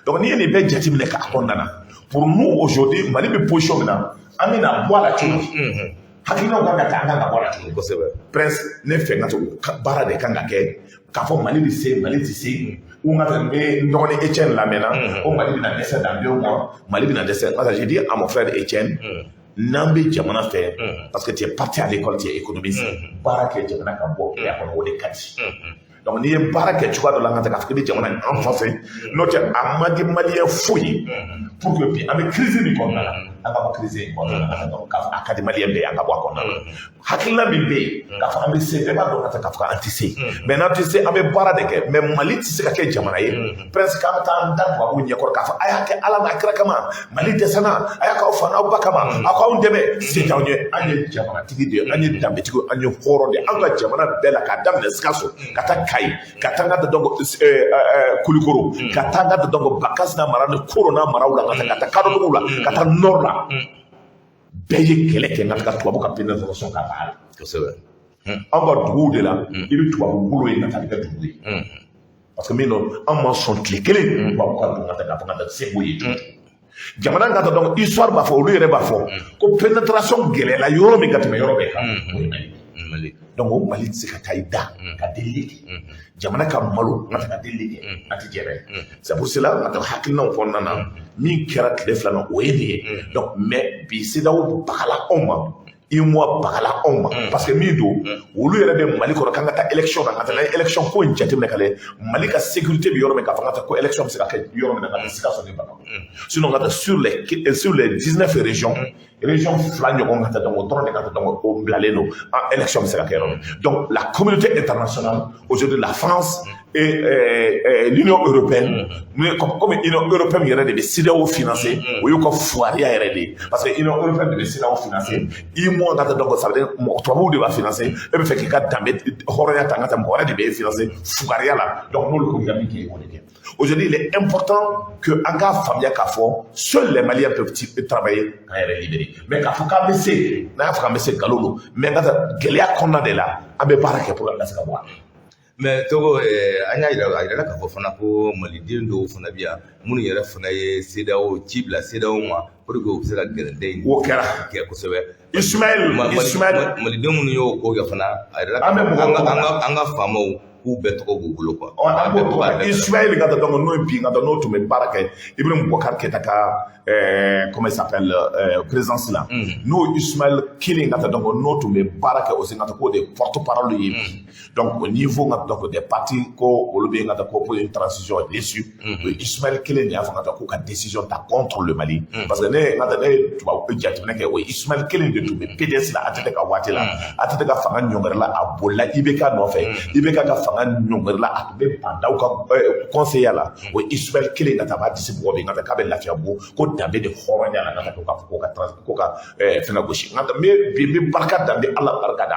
donc n'i ye nin bɛɛ jateminɛ k'a kɔnɔna na pour nous aujourd'hui Mali bɛ position min na an bɛna bɔ a la cogo di hakilinaw kan ka ta an kan ka bɔ a la cogo di kosɛbɛ prince ne fɛ n ka to baara de kan ka kɛ k'a fɔ Mali bɛ se Mali tɛ se ou n ka n bɛ n dɔgɔnin Etienne lamɛnna ko Mali bɛna dɛsɛ dans 2 mois Mali bɛna dɛsɛ parce que j'ai dit à mon frère Etienne n'an bɛ jamana fɛ parce que tu es parti à l'école tu es économiste baara kɛ jamana ka bɔ gɛlɛya kɔnɔ o de ka di donc n'i ye baara kɛ cogoya dɔ la n ka k'a fɔ k'i bɛ jamana in enfoncer n'o tɛ a man di maliyɛn foyi pour que bi an bɛ crise min kɔnɔna la an ka bɔ crise in kɔnɔna la donc k'a fɔ a ka di maliyɛn bɛɛ ye an ka bɔ a kɔnɔna la hakilina min bɛ yen k'a fɔ an bɛ se bɛɛ b'a dɔn k'a fɔ an tɛ se mais n'an tɛ se an bɛ baara de kɛ mais Mali tɛ se ka kɛ jamana ye presque an bɛ taa an da tubabuw ɲɛkɔrɔ k'a fɔ a y'a kɛ Ala n'a kira kama Mali dɛsɛnna a y'a k'aw fa n'aw ba kama a k'anw dɛmɛ se t'anw ye an ye jamanatigi de ye an ye danbetigi an ye hɔrɔn de ye an ka jamana bɛɛ la k'a daminɛ Sikaso ka taa Kayi ka taa n ka donc Kulikoro ka taa n ka donc Bakasina mara ni Korona maraw la ka taa Kadɔnugu la ka taa Nord la bɛɛ ye kɛlɛ kɛ n ka tubabu ka pénétration ka baara kosɛbɛ an ka duguw de la i bɛ tubabu bolo ye ka taa kɛ dugu ye parce que min don an ma sɔn tile kelen tubabu ka don ka taa ka taa seko ye jamana ka taa dɔn histoire b'a fɔ olu yɛrɛ b'a fɔ ko pénétration gɛlɛyala yɔrɔ min ka tɛmɛ yɔrɔ bɛɛ kan o ye Mali donc o Mali tɛ se ka taa i da ka delili kɛ jamana ka malo n ka ka delili kɛ a tɛ jɛbɛ c'est pour cela n ka taa hakilinaw kɔnɔna na min kɛra tile fila na o ye nin ye donc mais bi CEDEAO bagala anw ma IMOA bagala anw ma parce que min don olu yɛrɛ bɛ Mali kɔnɔ k'an ka taa élection na ka taa élection ko in jateminɛ ka lajɛ Mali ka sécurité bɛ yɔrɔ min k'a fɔ an ka taa ko élection bɛ se ka kɛ yɔrɔ min na ka taa sika sɔrɔ ni bana sinon ka taa sur les 19 régions région fila ɲɔgɔn ka taa donc o dɔrɔn de ka taa donc o bilalen don an élection bɛ se ka kɛ yɔrɔ min donc la communauté internationale aujourd'hui la France et l'Union européenne comme l'Union européenne yɛrɛ de bɛ CEDEAO financer o y'u ka fugariya yɛrɛ de ye parce que l'Union européenne de bɛ CEDEAO financer IMOA ka taa donc ça veut dire mɔgɔ tubabuw de b'a financer e bɛ fɛ k'i ka danbe hɔrɔnya ta n ka taa mɔgɔ wɛrɛ de bɛ e financer fugariya la donc n'olu ko k'i min kɛ o de kɛ aujourd'hui il est important que an k'a faamuya k'a fɔ seuls les Maliens peuvent travailler k'an yɛrɛ libérer mais k'a fɔ k'an bɛ se n'a y'a fɔ k'an bɛ se nkalon don mais n ka taa gɛlɛya kɔnɔna de la an bɛ baara kɛ pour que an ka se ka bɔ a la. mais Togo an y'a yira k'a fɔ fana ko maliden dɔw fana bɛ yan minnu yɛrɛ fana ye CEDEAO ci bila CEDEAO ma pour que u bɛ se ka gɛrɛnden in o kɛra kɛ kosɛbɛ. Ismaël maliden minnu y'o ko kɛ fana a yira an ka faamaw k'u bɛɛ tɔgɔ b'u bolo quoi. Ismaël ka taa donc n'o ye bi ka taa n'o tun bɛ baara kɛ Ibrahim Boubacar Keïta ka comment il s'appelle présence là n'o Ismaël kelen ka taa donc n'o tun bɛ baara kɛ aussi ka taa k'o de porte-parole ye bi donc au niveau ka donc des partis ko olu bɛ ka taa ko pour une transition dessus Ismaël kelen de y'a fɔ ka taa k'u ka décision ta contre le Mali parce que ne ka taa ne ye tubabu jateminɛ kɛ o ye Ismaël kelen de tun bɛ PDS la ATT ka waati la ATT ka fanga ɲɔngɛrɛ la a bolila IBK nɔfɛ IBK ka fanga ɲɔngɛrɛ la a tun bɛ bandaw ka conseiller la o ye Ismaël kelen ka taa b'a disi bɔgɔ bɛ ka taa k'a bɛ lafiya bon ko danbe de hɔrɔnya la ka taa ko ka fɛngɛ gosi nka bi n bɛ barika danbe Ala barika da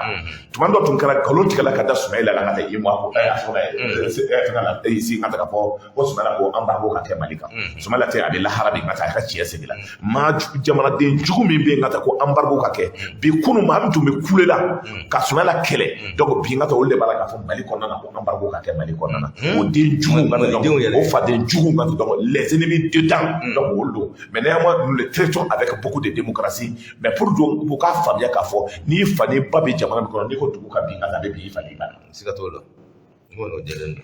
tuma dɔ tun kɛra nkalon tigɛla ka da Sumayila la ka taa IMOA ko fɛngɛ la ici ka taa ka fɔ ko Sumayila ko embargo ka kɛ Mali kan Sumayila tɛ a bɛ lahara bi ka taa a ka tiɲɛ segi la maa jamanaden jugu min bɛ yen ka taa ko embargo ka kɛ bi kunun maa min tun bɛ kulela ka Sumayila kɛlɛ donc bi n ka taa olu de b'a la ka fɔ Mali kɔnɔna na ko embargo ka kɛ Mali kɔnɔna na o den jugu ka taa o faden jugu ka taa donc les ennemis dedans donc olu don mais néanmoins nous les traitons avec beaucoup de démocratie mais pour donc u k'a faamuya k'a fɔ n'i faden ba bɛ jamana min kɔnɔ n'i ko dugu ka bin ka taa bɛ bin i faden ba la. Siga t'o la n kɔni o jɛlen don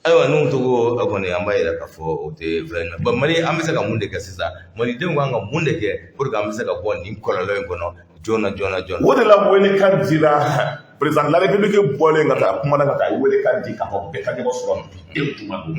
ayiwa n'u Togo kɔni an b'a yira k'a fɔ o tɛ fɛn na bon Mali an bɛ se ka mun de kɛ sisan malidenw kan ka mun de kɛ pour que an bɛ se ka bɔ nin kɔlɔlɔ in kɔnɔ joona joona joona. o de la welekan dira président de la République bɔlen ka taa kuma na ka taa welekan di k'a fɔ bɛɛ ka ɲɔgɔn sɔrɔ bi e tuma don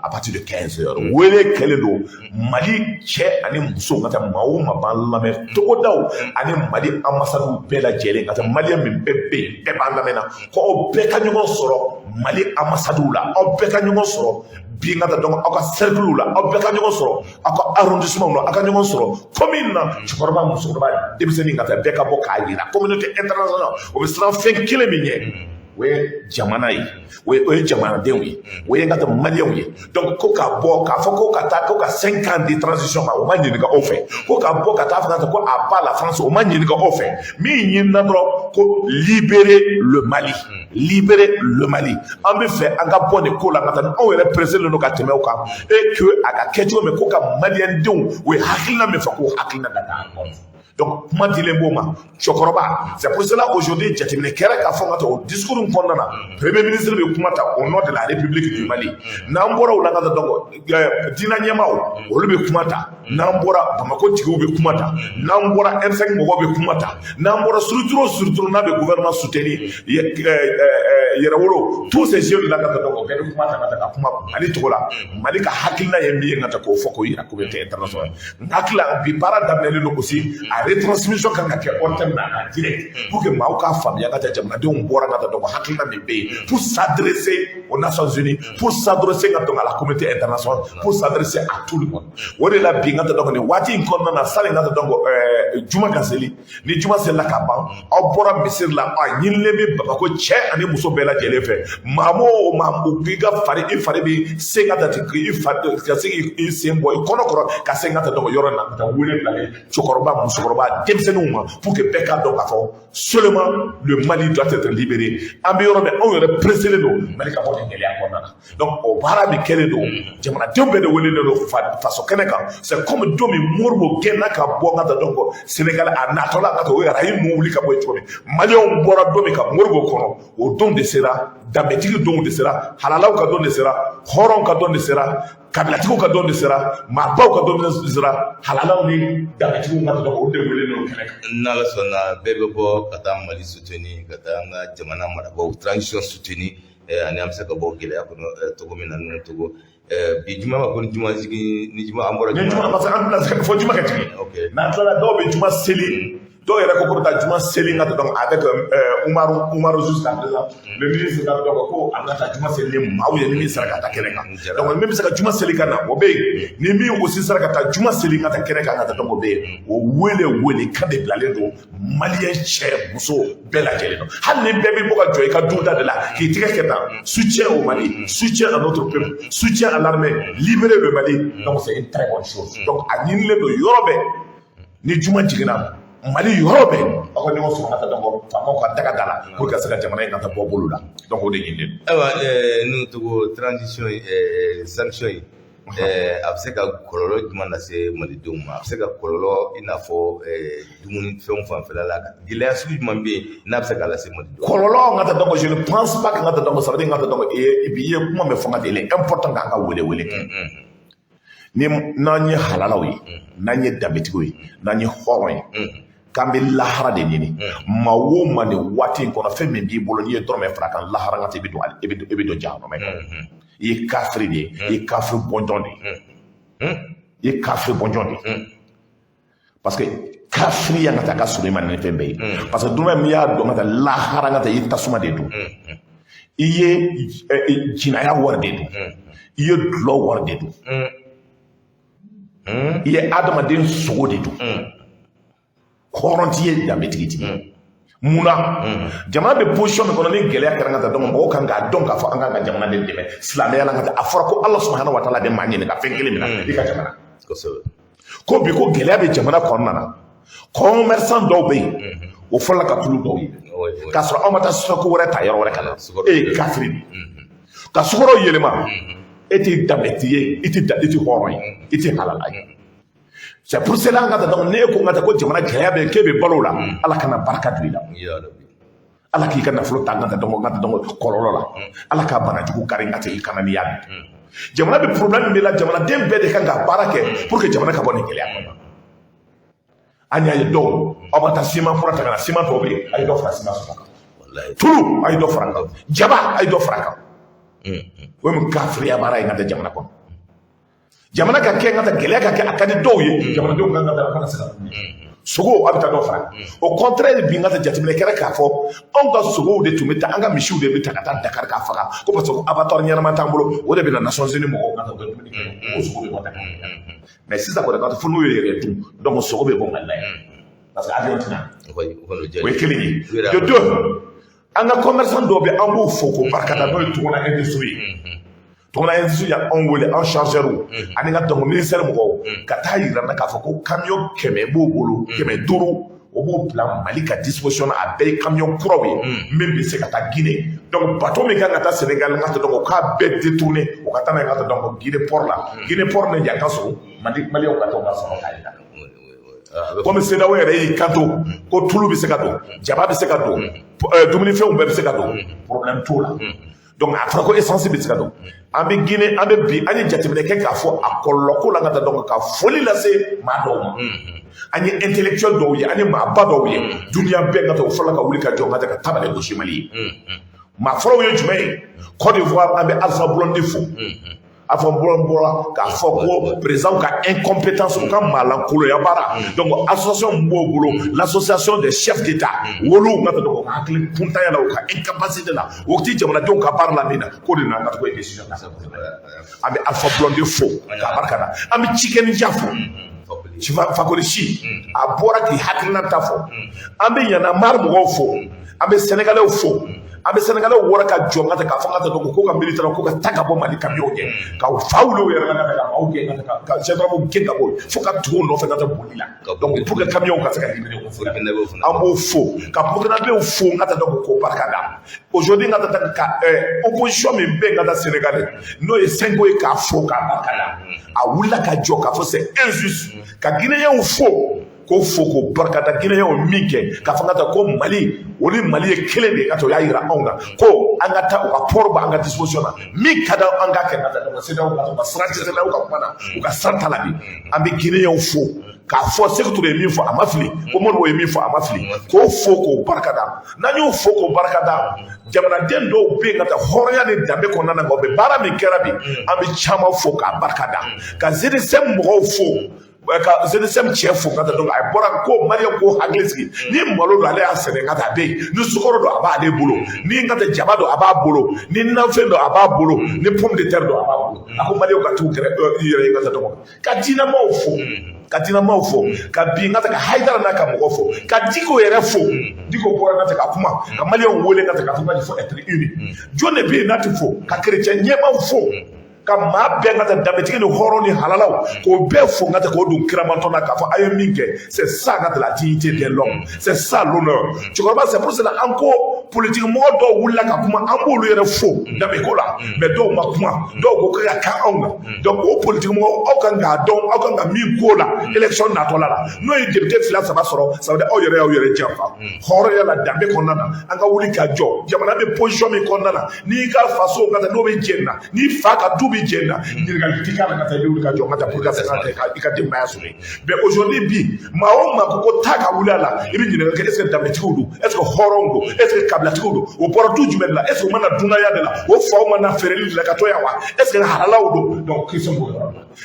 à partir de 15 heures wele kɛlen don Mali cɛ ani muso ka taa maa o maa b'an lamɛn togodaw ani Mali ambassadew bɛɛ lajɛlen ka taa maliyɛn min bɛɛ bɛ yen bɛɛ b'an lamɛn na k'aw bɛɛ ka ɲɔgɔn sɔrɔ Mali ambassadew la aw bɛɛ ka ɲɔgɔn sɔrɔ bi ka taa donc aw ka cercle la aw bɛɛ ka ɲɔgɔn sɔrɔ aw ka arrondissement na aw ka ɲɔgɔn sɔrɔ commune na cɛkɔrɔba musokɔrɔba denmisɛnnin ka taa bɛɛ ka bɔ k'a yira communauté internationale o bɛ siran fɛn kelen min ɲɛ o ye jamana ye o ye jamanadenw ye o ye n ka taa maliyɛnw ye donc ko k'a bɔ k'a fɔ ko ka taa ko ka 5 ans de transition ma o ma ɲininka aw fɛ ko k'a bɔ ka taa fɔ ka taa ko a ba la France o ma ɲininka aw fɛ min ɲinina dɔrɔn ko libérer le Mali libérer le Mali an bɛ fɛ an ka bɔ nin ko la ka taa anw yɛrɛ pressé don ka tɛmɛ o kan et que a ka kɛ cogo min ko ka maliyɛndenw o ye hakilina min fɔ k'o hakilina ka taa an kɔnɔ. Donc, kuma dilen b'o ma cɛkɔrɔba c'est pour cela aujourd'hui jateminɛ kɛra k'a fɔ ka taa o discours in kɔnɔna na premier ministre bɛ kuma ta au nom de la République du Mali n'an bɔra o la ka taa donc diinɛ ɲɛmaaw olu bɛ kuma ta n'an bɔra Bamako tigiw bɛ kuma ta n'an bɔra M5 mɔgɔw bɛ kuma ta n'an bɔra structure o structure n'a bɛ gouvernement soutenir yɛrɛwolo tous ces jeunes là ka taa donc bɛɛ bɛ kuma ta ka taa ka kuma Mali tɔgɔ la Mali ka hakilina ye min ye ka taa k'o fɔ k'o yira communauté internationale n hakili la bi baara daminɛlen don aussi retransmission kan ka kɛ antenne na en direct pour que maaw k'a faamuya ka taa jamanadenw bɔra ka taa donc hakilina min bɛ yen pour s'adresser aux Nations Unies pour s'adresser ka donc à la communauté internationale pour s'adresser à tout le monde o de la bi n ka taa donc nin waati in kɔnɔna na sani n ka taa donc juma ka seli ni juma selila ka ban aw bɔra misiri la a ɲinilen bɛ Bamako cɛ ani muso bɛɛ bela jele fe mamo mambu giga fari I fari bi senga ta I fari ka segi I sembo I kono koro ka senga ta do yoro na ta wule la chokoroba musokoroba demsenuma pour que beka do ka fo seulement le Mali doit être libéré ambi yoro be on yoro pressé do Mali ka bo ngeli akona donc o bara bi kele do jamana dembe de wele do façon keneka c'est comme domi morbo gena ka bo ngata donc Sénégal a natola ngata o yara yi mu wuli ka bo chobi Mali on bora domi ka morbo kono o don de sera dametigi don de sera halalaw ka don de sera horon ka don de sera kabilatigiw ka don de sera maabaw ka don de sera halalaw ni dametigi ngata donc o de wele no keneka n'ala sɔnna bɛɛ bɛ bɔ ka taa Mali soutenir ka taa an ka jamana marabaaw transition soutenir ani an bɛ se ka bɔ gɛlɛya kɔnɔ cogo min na n'o cogo bi juma ma ko ni juma sigi ni juma an bɔra juma parce que an tɛna fɔ juma ka jigin n'an tilala dɔw bɛ juma seli dɔw yɛrɛ ko ko taa juma seli ka donc avec Umaru jusqu'à présent le ministre ka donc ko an ka taa juma seli maaw ye min sera ka taa kɛnɛ kan donc min bɛ se ka juma seli ka na o bɛ yen ni min aussi sera ka taa juma seli ka taa kɛnɛ kan ka taa donc o bɛ yen o wele kan de bilalen don maliyɛn cɛ muso bɛɛ lajɛlen don hali ni bɛɛ bɛ bɔ ka jɔ I ka dunda de la k'i tigɛ kɛ tan soutien au Mali soutien à notre peuple soutien à l'armée libérer le Mali donc c'est une très bonne chose donc a ɲinilen don yɔrɔ bɛɛ ni juma jiginna Mali yɔrɔ bɛɛ aw ka ɲɔgɔn sɔrɔ ka taa donc faamaw ka daga da la pour que ka se ka jamana in ka taa bɔ bolo la donc o de ɲinilen don. Ayiwa n'o togo transition sanction yi a bɛ se ka kɔlɔlɔ jumɛn lase malidenw ma a bɛ se ka kɔlɔlɔ I n'a fɔ dumuni fɛnw fanfɛla la gɛlɛya sugu jumɛn bɛ yen n'a bɛ se ka lase malidenw ma. Kɔlɔlɔ n ka taa donc je ne pense pas que n ka taa donc ça veut dire n ka taa donc et puis I ye kuma min fɔ n ka il est important k'an ka wele kɛ ni n'an ye halalaw ye n'an ye danbetigiw ye n'an ye hɔrɔn ye k'an bɛ lahara de ɲini maa o maa nin waati in kɔnɔ fɛn min b'i bolo n'i ye dɔrɔmɛ fara kan lahara ŋa ta I bɛ don jahanama kɔnɔ I ye kafiri de ye I ye kafiri bɔnjɔn de ye I ye kafiri bɔnjɔn de ye parce que kafiri ya ŋa ta ka surun ni fɛn bɛɛ ye parce que dɔrɔmɛ min y'a dɔn ŋa ta lahara ŋa ta I ye tasuma de don I ye jinaya wari de don I ye dulɔ wari de don I ye adamaden sogo de don hɔrɔnti ye danbetigi munna jamana bɛ position min kɔnɔ ni gɛlɛya kɛra n ka taa donc mɔgɔw kan k'a dɔn k'a fɔ an kan ka jamana de dɛmɛ silamɛya la n ka taa a fɔra ko Ala subahanahu wa taala bɛ maa ɲini ka fɛn kelen min na I ka jamana ko bi ko gɛlɛya bɛ jamana kɔnɔna na commerçant dɔw bɛ yen o fɔlɔ ka tulu dɔw ye k'a sɔrɔ aw ma taa sɔrɔ ko wɛrɛ ta yɔrɔ wɛrɛ ka na e ye kafiri ka sukaro yɛlɛma e tɛ danbetigi ye I tɛ hɔrɔn ye I tɛ halala ye. C'est pour cela que donc ne ko ngata ko jamana gɛlɛya bɛ k'e bɛ balo la Ala kana barika don I la Ala k'i ka nafolo ta ngata donc kɔlɔlɔ la Ala ka banajugu kari ngata I kana ni y'a jamana bɛ problème min la jamanaden bɛɛ de kan ka baara kɛ pour que jamana ka bɔ nin gɛlɛya kɔnɔ an y'a ye dɔw aw ma taa siman fura ta ka na siman tɔw bɛ yen a ye dɔ fara siman sɔrɔ kan tulu a ye dɔ fara kan jaba a ye dɔ fara kan o ye mun kafiriya baara ye ngata jamana kɔnɔ jamana ka kɛ n ka taa gɛlɛya ka kɛ a ka di dɔw ye jamanadenw kan ka taa a kana se ka sogow a bɛ taa dɔ fara o contraire bi n ka taa jateminɛ kɛra k'a fɔ anw ka sogow de tun bɛ taa an ka misiw de bɛ ta ka taa Dakar k'a faga ko parce que abattoir ɲɛnama t'an bolo o de bɛ na Nations Unies mɔgɔw ka taa dumuni kɛ o sogo bɛ bɔ Dakar mais sisan kɔni k'a fɔ n'u ye yɛrɛ dun donc sogo bɛ bɔ Mali la yan parce que avion tɛna o ye kelen ye de deux an ka commerçant dɔw bɛ an b'u fo ko barikada n'o ye Tuguna industrie ye Tuguna industrie y'anw wele an chargeur ani ka donc ministère mɔgɔw ka taa yira na k'a fɔ ko camion 100 b'o bolo 500 o b'o bila Mali ka disposition na a bɛɛ ye camion kuraw ye min bɛ se ka taa Guinée donc bateau min kan ka taa Sénégal n ka taa donc k'a bɛɛ détourné o ka taa n'a ye n ka taa donc Guinée port la Guinée port ni yan ka sɔrɔ Maliyɛnw ka taa o ka sɔrɔ k'a yira comme CEDEAO yɛrɛ y'i kanto ko tulu bɛ se ka don jaba bɛ se ka don dumunifɛnw bɛɛ bɛ se ka don problème t'o la donc a fɔra ko essence bɛ se ka don an bɛ Guinée an bɛ bi an ye jateminɛ kɛ k'a fɔ a kɔlɔlɔ ko la n ka taa donc ka foli lase maa dɔw ma an ye intellectuel dɔw ye an ye maaba dɔw ye duniya bɛɛ n ka taa o fɔlɔ ka wuli ka jɔ n ka taa ka tabale gosi Mali ye maa fɔlɔw ye jumɛn ye Côte d'Ivoire an bɛ Alpha Blondy fo Alpha Blondy bɔra k'a fɔ ko président ka incompétence u ka maalankoloya baara donc association min b'o bolo l'association des chefs d'État wolu n ka taa donc ka hakili kuntanya la u ka incapacité la o ti jamanadenw ka baara la min na k'o de nana ka to ye décision ta an bɛ Alpha Blondy fo k'a barika da an bɛ Cikɛnija fo Fakoli Si a bɔra k'i hakilina ta fɔ an bɛ Y'en a marre mɔgɔw fo an bɛ Sénégalais fo abe Sénégalais wora ka jonga ta ka fanga ta ko ka militaire ko ka taka bo mali camion ye ka fawlo yer na ka mauke ka centre mo kenga boy fo ka tugo no fe ka ta bolila donc pour que camion ka saka libérer ko fo amo fo ka pour na be fo ngata donc ko barkada aujourd'hui ngata ka opposition me be ngata Sénégalais no e sengo e ka fo ka barkada a wula ka joka fo c'est injuste ka guinéen fo ko fo ko barkada guinéen o minke ka fanga ta ko Mali woni Mali e kele de ngato yayira onga ko angata o porba anga disposition mi kada anga ke ngata do c'est donc ba stratégie na ko pana o ka santala bi ambe guinéen fo ka fo secteur e mi fo amafli ko mon wo e mi fo amafli ko fo ko barkada nanyo fo ko barkada jamana den do be ngata horoya de dambe ko nana go be bara mi kerabi ambe chama fo ka barkada ka zede sem mo fo ka zede sem chef fo ngata donc ay bora ko mariya ko haglesi ni mbalo do ale asene ngata be ni sukoro do aba de bolo ni ngata jaba do aba bolo ni nafe do aba bolo ni pomme de terre do aba bolo ako mariya ka tu kere yere ngata donc ka dina mo fo katina mawfo ka bi ngata ka haidara na ka mugofo ka diko yere fo diko bora ngata ka kuma ka malion wole ngata ka kuma fo être uni jone be nati fo ka chrétien nyema fo ka ma be ngata dabetike no horo ni halalaw ko be fo ngata ko dum kiramanto na ka fo ayeminke c'est ça ngata la dignité de l'homme c'est ça l'honneur tu comprends c'est pour cela encore politiquement do wulla ka kuma ambolu yere fo dabe ko la mais do ma kuma do ko ka onga donc au politiquement o kan ga don o kan ga mi ko la élection na to la no y député fila ça va soro ça veut dire o yere jafa horo ya la dabe ko nana anga wuli ka jo jamana be position mi ko nana ni ka faso ngata no be jenna ni fa ka dubi jenna ni ga tikala ngata le wuli ka jo ngata pour ka ça ka de maasuri mais aujourd'hui bi ma o ma ko taka wulala ibi ni ga est-ce que dabe tikudu est-ce que horongo est-ce que Blatigo, au porto du Mela, est-ce que mana Dunaya de la, au forme na ferreli de la Katoyawa, est-ce que Halaudo, donc Christian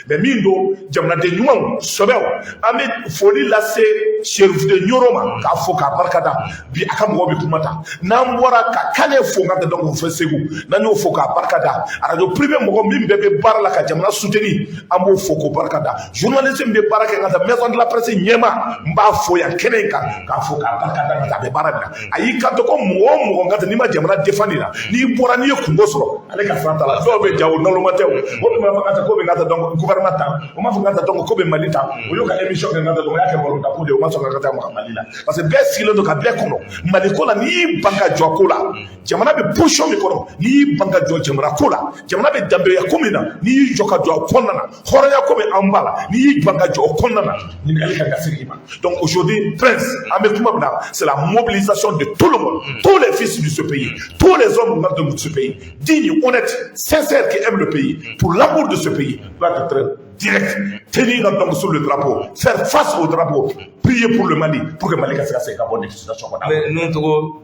mais Mindo, Jamna de Nuan, Sobel, Ahmed Foli lassé, chef de Nyoroma, Kafoka, Barkada, Bi Akambo Bikumata, Namwara, Kakane Fonga de Dongo Fesegu, Nano Foka, Barkada, alors le premier moment, Bébé Barlaka, Jamna soutenu, Amo Foko Barkada, journaliste de Baraka, la maison de la presse, Niema, Mba Foya, Keneka, Kafoka, Barkada, de Baraka, Aïka, comme mo ngata ni ma jamana defandira ni bora ni kungo soro ale ka franta la do be jaw no lo matew o be ma ngata ko be ngata donc gouvernement ta o ma ngata donc ko be malita o yo ka émission ke ngata donc yake boro da ko de o ma so ngata ma malila parce que be silo do ka be kono maliko la ni banka jokola jamana be pusho mi kono ni banka jo jamana kola jamana be dambe ya komina ni joka jo konana horo ya ko be ambala ni banka jo konana ni ale ka gasirima donc aujourd'hui prince amekouma bla c'est la mobilisation de tout le monde tous les fils de ce pays, tous les hommes de ce pays, dignes, honnêtes, sincères qui aiment le pays, pour l'amour de ce pays, doivent être direct, tenir donc sur le drapeau, faire face au drapeau, prier pour le Mali, pour que Mali fasse une bonne situation. Mais nous, pour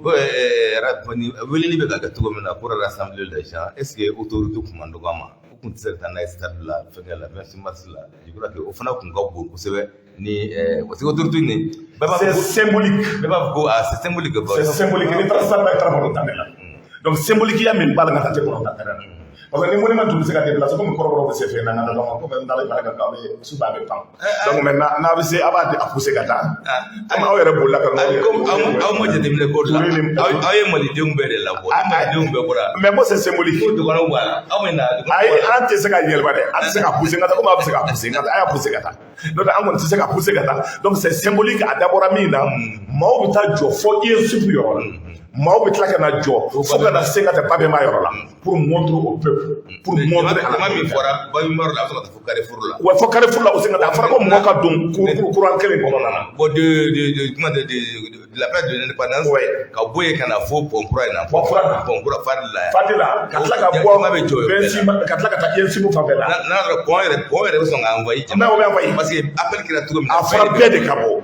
rassembler les gens, est-ce que l'autorité de Mandogama, au concert de la stade là, fait la 26 mars là, je crois qu'au final, on va vous savez, c'est symbolique. C'est symbolique. C'est symbolique. Donc symbolique, il y a même pas de parce que les monuments tout se gardent là, c'est comme corps de se fait dans la donc comme dans les baraques comme sous bas de pan. Donc maintenant, na bise abade a pousser gata. Ama o yere bolla ka comme aw mo jede mle ko la. Aw mo li dum be la bo. Dum be ko la. Mais bon c'est symbolique. Ko do ko wala. Aw na. Ay ante se ga yelba de. Ante se ga pousser gata comme ante se ga pousser gata. Ay pousser gata. Donc amon se ga pousser gata. Donc c'est symbolique à d'abord mina. Mo bita jo fo ye supérieur. Mao bitla kana jo faut que la senga te pabe mayoro la pour montrer au peuple pour montrer à la mi fora ba mi maro la faut Carrefour la ouais faut Carrefour la aussi ngata fara ko moka don courant kele ko la bo de la place de l'indépendance ka boye kana fo pompra na pompra fadila katla ka bo 26 katla ka ta yensi mo favela na point so nga envoyer mais on va envoyer parce que appel qui la tout a frappé de cabo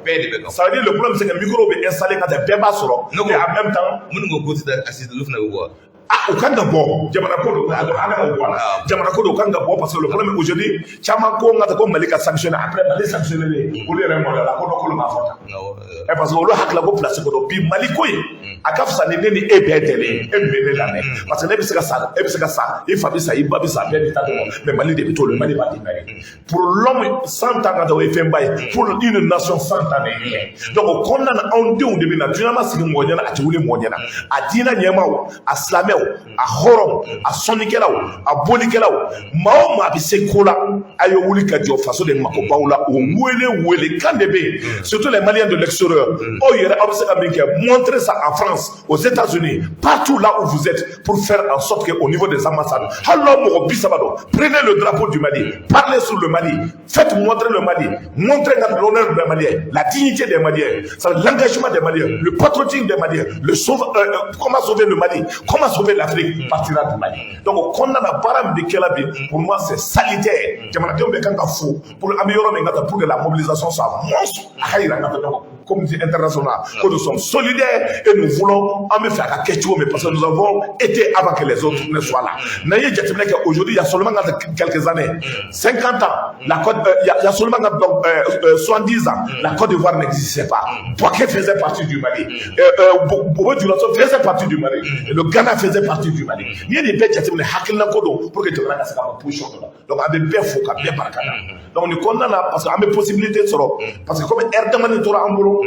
ça veut dire le problème c'est que le micro est installé quand il débat solo et en même temps mun ngo ko ta assise luf na wo ukanga bo jamana kodo ana bo jamana kodo ukanga bo parce que le problème aujourd'hui chama ko ngata ko malika sanctionné après Mali sanctionné o le remo la kodo ko ma fota et parce que lo hakla go place kodo bi maliko yi a ka fisa ni ne ni e bɛɛ tɛlen e min bɛ ne lamɛn parce que ne bɛ se ka sa e bɛ se ka sa i fa bɛ sa i ba bɛ sa bɛɛ bɛ taa dɔn mais Mali de bɛ to le Mali b'a dégagé pour l'homme 100 ans ka taa o ye fɛnba ye pour une nation 100 ans de ye donc o kɔnɔna na anw denw de bɛ na diɲɛ ma sigi mɔgɔ ɲɛna a tɛ wuli mɔgɔ ɲɛna a diinɛ ɲɛmaaw a silamɛw a hɔrɔnw a sɔnnikɛlaw a bolikɛlaw maa o maa bɛ se ko la a ye wuli ka jɔ faso de makobaw la o wele kan de bɛ yen surtout les Maliens de l'extérieur aw yɛrɛ aw bɛ se ka min kɛ montrer ça en France aux États-Unis partout là où vous êtes pour faire en sorte que au niveau des ambassades hali n'aw mɔgɔ 30 don prenez le drapeau du Mali parlez sur le Mali faites montrer le Mali montrez l'honneur des Maliens la dignité des Maliens l'engagement des Maliens le patriotisme des Maliens comment sauver le Mali comment sauver l'Afrique partira du Mali donc kɔnɔna na baara min bɛ kɛ la bi pour moi c'est salutaire jamanadenw bɛ kan ka fo pour an bɛ yɔrɔ min ka taa pour que la mobilisation soit monstre a ka yira an ka taa ɲɔgɔn communauté internationale que nous sommes solidaires et nous voulons en faire à quelque chose mais parce que nous avons été avant que les autres ne soient là. N'ayez jamais qu'aujourd'hui il y a seulement quelques années 50 ans il y a seulement 70 ans la Côte d'Ivoire n'existait pas. Bouaké faisait partie du Mali. Bobo Dioulasso faisait partie du Mali. Le Ghana faisait partie du Mali. Il y a des bêtes qui ont hakilna kodo pour que tu viennes à cette position là. Donc avec bien fou bien barakana. Donc nous connaissons parce que avec possibilité de parce que comme Erdogan est au Rambolo c'est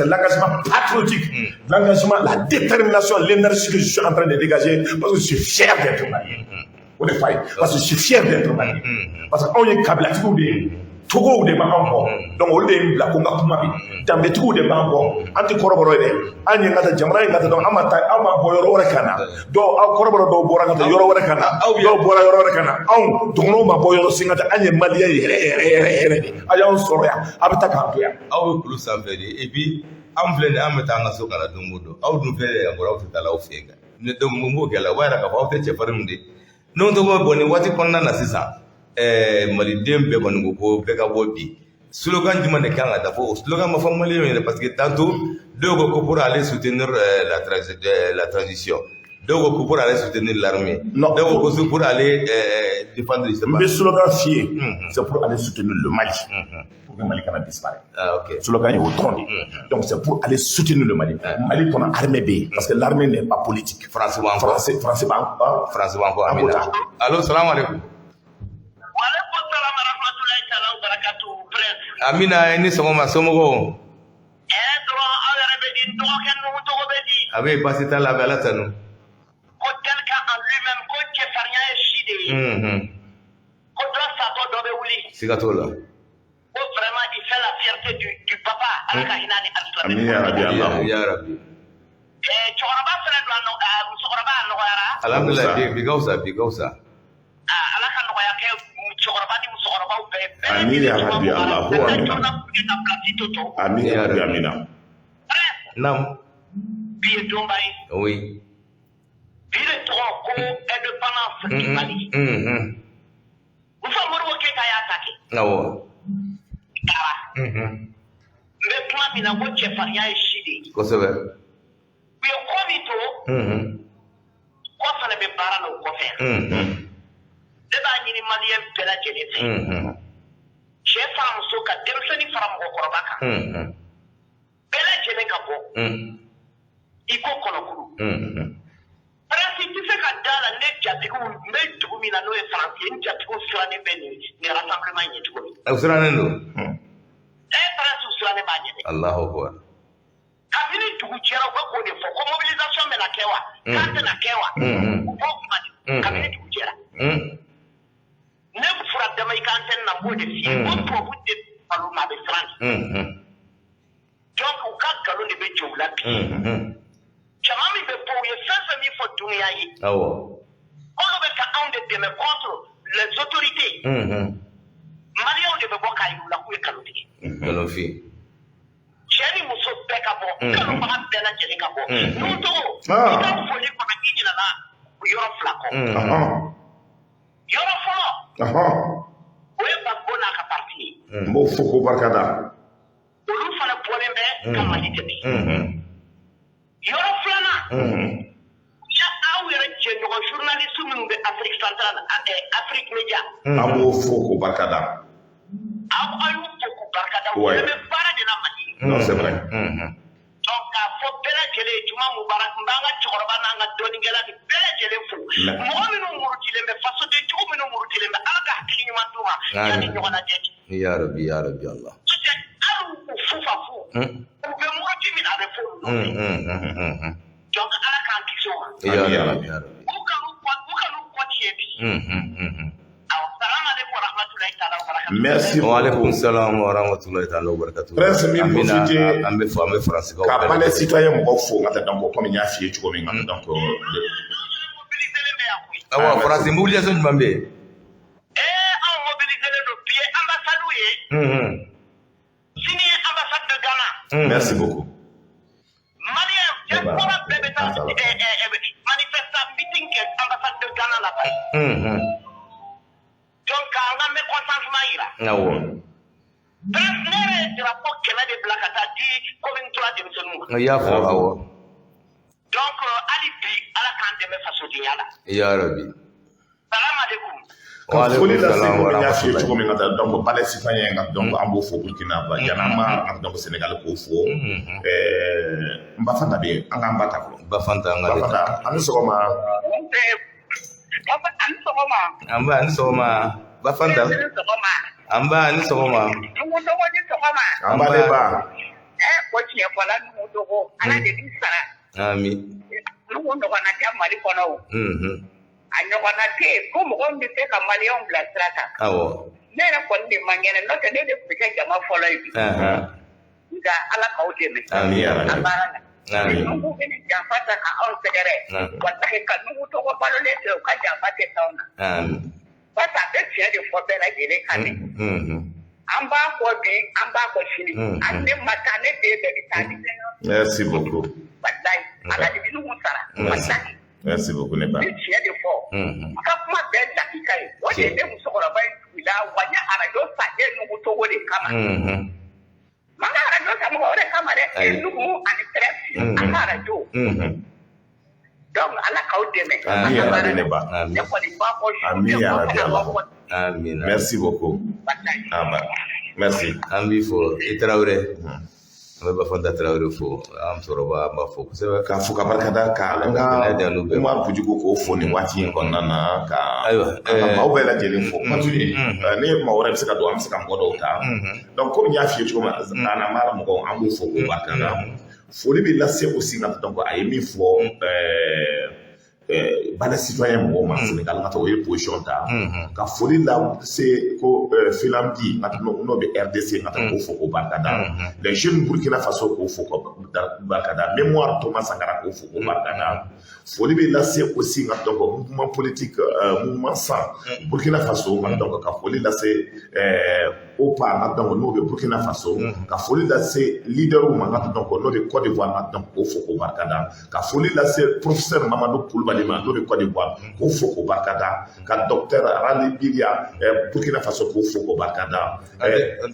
l'engagement patriotique, l'engagement, la détermination, l'énergie que je suis en train de dégager parce que je suis fier d'être malien. Parce que je suis fier d'être malien. Parce qu'on est câblé Togo de Mahambo, donc au lieu de la Congakumabi, dans les trous de Mambo, anti-corroboré, Anyangata Jamra, Amata, Amaboyorekana, do Coroboro do Boraka, Yororekana, Borayorekana, Donoma Boyo Singata, Anya Malia, Ayan Soria, Abatakamia, Our Blue Samveri, Ebi, Amblend Amatanga Sokala Dumudo, out of the Amorota Laufega, the Dumugala, where about the Chefarundi, no to go on what you call Nanasisa. Malidem Beban go Bega Wodi. Slogan du Manekanga d'abord, slogan ma famille parce que tantôt, deux go pour aller soutenir la transition. Deux go pour aller soutenir l'armée. Non, deux go pour aller défendre l'Islam. Le slogan fier, c'est pour aller soutenir le Mali. Pour que le Mali ne disparaisse. Ah, ok. Le slogan est au trône. Donc c'est pour aller soutenir le Mali. Mali qu'on a armée B, parce que l'armée n'est pas politique. Français Banco, Allô, salam alaikum. Amina ni sɔgɔma somɔgɔw a bɛ baasi t'a la a bɛ Ala tanu ko quelqu'un en lui-même ko cɛfarinya ye si de ye ko dɔ satɔ dɔ bɛ wuli siga t'o la ko vraiment il fait la fierté du papa Ala ka hinɛ ni alisilamɛ Amin ya Rabbi ya Rabbi cɛkɔrɔba fɛnɛ don musokɔrɔba a nɔgɔyara alhamdulilayi bi ka wusa Ala ka nɔgɔya kɛ cɛkɔrɔba ni musokɔrɔbaw bɛɛ Amin ya Rabbi Allah Amin ya Rabbi Amina Nam bi ye donba ye oui bi de tɔgɔ ko indépendance du Mali Musa Modibo Keita y'a ta kɛ awɔ taara n bɛ kuma min na ko cɛfarinya ye si de ye kosɛbɛ u ye ko min to ko fana bɛ baara la o kɔfɛ ne b'a ɲini maliyɛn bɛɛ lajɛlen fɛ cɛ fara muso ka denmisɛnnin fara mɔgɔkɔrɔba kan bɛɛ lajɛlen ka bɔ i ko kɔnɔkuru Prince tɛ se ka da la ne jatigiw n bɛ dugu min na n'o ye Faransi ye n jatigiw sirannen bɛ nin rassemblement ɲɛ cogo min u sirannen don Prince sirannen b'a ɲɛ dɛ Allahu akbar kabini dugu jɛra u bɛ k'o de fɔ ko mobilisation bɛna kɛ wa k'a tɛna kɛ wa u b'o kuma de kabini dugu jɛra ne fura dama i ka antenne na n b'o de f'i ye ko tubabu tɛ balo ma a bɛ siran de donc u ka nkalon de bɛ jɔ u la bi jama min bɛ bɔ u ye fɛn fɛn min fɔ dunuya ye awɔ k'olu bɛ ka anw de dɛmɛ contre les autorités maliyɛnw de bɛ bɔ k'a yir'u la k'u ye nkalon tigɛ nkalon f'i ye cɛ ni muso bɛɛ ka bɔ kanubaga bɛɛ lajɛlen ka bɔ n'utogo i ka foli kɔnɔ i ɲinɛna yɔrɔ fila kɔ yɔrɔ fɔlɔ o ye Gbagbo n'a ka parti ye n b'o fɔ ko barika da olu fana bɔlen bɛ ka Mali dɛmɛ yɔrɔ filanan ya aw yɛrɛ jɛɲɔgɔn journaliste Afrique centrale Afrique Média an b'o fo k'o barikada aw y'u fo k'u barikada u Ouais. bɛ baara de la Mali non c'est vrai donc k'a fɔ bɛɛ lajɛlen Juma Mubarak n b'an ka cɛkɔrɔba n'an ka dɔnnikɛla ni bɛɛ lajɛlen fo mɔgɔ minnu murutilen bɛ fasodenjugu minnu murutilen bɛ Ala ka hakili ɲuman d'u ma yanni ɲɔgɔnna cɛ ya rabbi Allah parce que hali u fufa fu u bɛ muruti min a bɛ fo donc Ala k'an kisi o ma ya rabbi u kan'u kɔtiye bi awɔ salamu aleykum wa rahmatulahi taala wa barakatuh merci wa alaikum beaucoup salam wa rahmatullahi ta'ala wa barakatuh Prince min profiter an bɛ faransi kaw ka palais citoyen mɔgɔw fo n ka taa donc comme n y'a f'i ye cogo min na donc mobiliselen bɛ yan koyi awa faransi mobilisation jumɛn bɛ yen anw mobiliselen don bi ye ambassade ye sini ye ambassade de Ghana merci beaucoup malien diaspora bɛɛ bɛ taa manifestation meeting kɛ ambassade de Ghana la Paris donc k'an ka mécontentement yira awɔ Prince ne yɛrɛ ye drapeau 100 de bila ka taa di commune 3 denmisɛnninw ma i y'a fɔ awɔ donc hali bi Ala k'an dɛmɛ fasodenya la ya rabbi salamu aleykum wa ka foli alaikum lase salam wa komi n y'a f'i ye rahmatullahi cogo min na tan donc palais citoyen ka donc an b'o fo Burkina ba yan'an ma donc Sénégal k'o fo n ba fana bɛ yen an k'an ba ta fɔlɔ Bafanta an ka ba fana an ni sɔgɔma ani sɔgɔma an ba ni sɔgɔma Bafanta sɔgɔma an ba ni sɔgɔma nugu dogo ni sɔgɔma an ba de ba ko tiɲɛ fɔla nugu dogo Ala de b'i sara ami nugu ɲɔgɔnna tɛ Mali kɔnɔ o a ɲɔgɔnna tɛ yen ko mɔgɔ min bɛ se ka maliyɛnw bila sira kan awɔ ne yɛrɛ kɔni de man kɛnɛ n'o tɛ ne de tun bɛ kɛ jama fɔlɔ ye bi nka Ala k'aw dɛmɛ ami ya a rabbi baara la ami nugu bɛ nin janfa ta ka anw sɛgɛrɛ walahi ka nugu tɔgɔ balolen to u ka janfa tɛ t'anw na ami parce que a bɛ tiɲɛ de fɔ bɛɛ lajɛlen kan dɛ an b'a fɔ bi an b'a fɔ sini an ne ma taa ne den bɛɛ bɛ taa ni fɛn merci beaucoup walahi Ala de bɛ nugu sara walahi merci beaucoup ne ba ni tiɲɛ de fɔ a ka kuma bɛɛ dakika ye o de ye ne musokɔrɔba in tugula wa n ye arajo san ne nugu togo de kama man ka arajo san mɔgɔ wɛrɛ kama dɛ nugu ani presse an ka arajo donc Ala k'aw dɛmɛ ami ya rabbi ne ba ne kɔni b'a fɔ ami ya rabbi Allah ami merci beaucoup aba merci an b'i fɔ i Tarawele an bɛ Bafanta Tarawele fo an musokɔrɔba an b'a fɔ kosɛbɛ ka fo ka barikada ka an ka Umar Pujugu k'o fo nin waati in kɔnɔna na ka maaw bɛɛ lajɛlen fo continue ne maa wɛrɛ bɛ se ka don an bɛ se ka mɔgɔ dɔw ta donc komi n y'a f'i ye cogo min na an mara mɔgɔw an b'o fo k'o barikada foli bɛ lase aussi nka donc a ye min fɔ palais citoyen mɔgɔw ma Sénégal ka taa o ye position ta ka foli lase ko Filamdi n'o bɛ RDC ka taa k'o fo k'o barikada les jeunes Burkina Faso k'o fo k'o barikada mémoire Thomas Sankara k'o fo k'o barikada foli bɛ lase aussi nka donc mouvement politique mouvement sans Burkina Faso nka donc ka foli lase OPA nka donc n'o bɛ Burkina Faso ka foli lase leaderw ma nka donc n'o bɛ Côte d'Ivoire nka donc k'o fo k'o barikada ka foli lase professeur Mamadou Koulibaly ma n'o bɛ Côte d'Ivoire k'o fo k'o barikada ka docteur Rali Bilia Burkina Faso k'o fo k'o barikada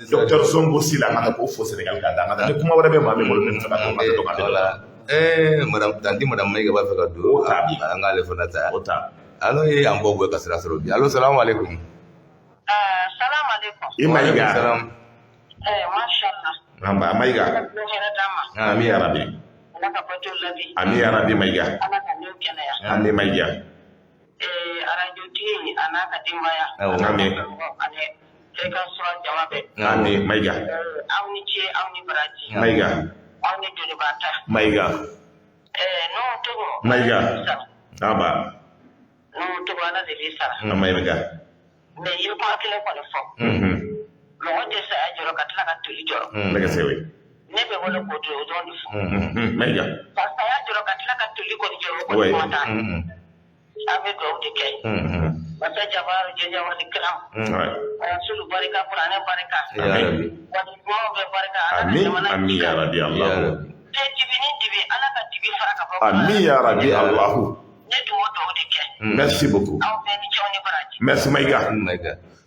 docteur Zongo Sila nka k'o fo Sénégal ka da nka ni kuma wɛrɛ bɛ maa min bolo ne bɛ fɛ ka dɔn ka dɔn ka dɔn madame tanti madame Mayiga b'a fɛ ka don an k'ale fana ta o ta alo ye an bɔ bɔ ka sira sɔrɔ bi alo salamu aleykum salamu aleykum i Mayiga salam mashallah an ba Mayiga hɛrɛ d'an ma ami ya rabbi Ala ka bato ladi ami ya rabbi Mayiga Ala ka n'o kɛnɛya ami Mayiga arajo tigi a n'a ka denbaya ami ani fréquence jama bɛɛ ami Mayiga aw ni ce aw ni baraji Mayiga aw ni jolibata Mayiga n'o togo Mayiga aba n'o togo Ala de b'i sara Mayiga mais i ye kuma kelen kɔni fɔ mɔgɔ tɛ se a jɔrɔ ka tila ka toli jɔrɔ nɛgɛ sɛbɛ ne bɛ wele k'o to o dɔrɔn de fɔ Mayiga parce que a y'a jɔrɔ ka tila ka toli kɔni jɔrɔ o kɔni kuma t'a an bɛ dugawu de kɛ masa jabaru jɛjɛ wali kiram rasulu barika kuranɛ barika wali dugawu bɛ barika ami ya rabbi Allah dibi ni dibi Ala ka dibi fara ka bɔ ami ya rabbi Allah ne dugawu de kɛ merci beaucoup aw bɛɛ ni cɛw ni baraji merci Mayiga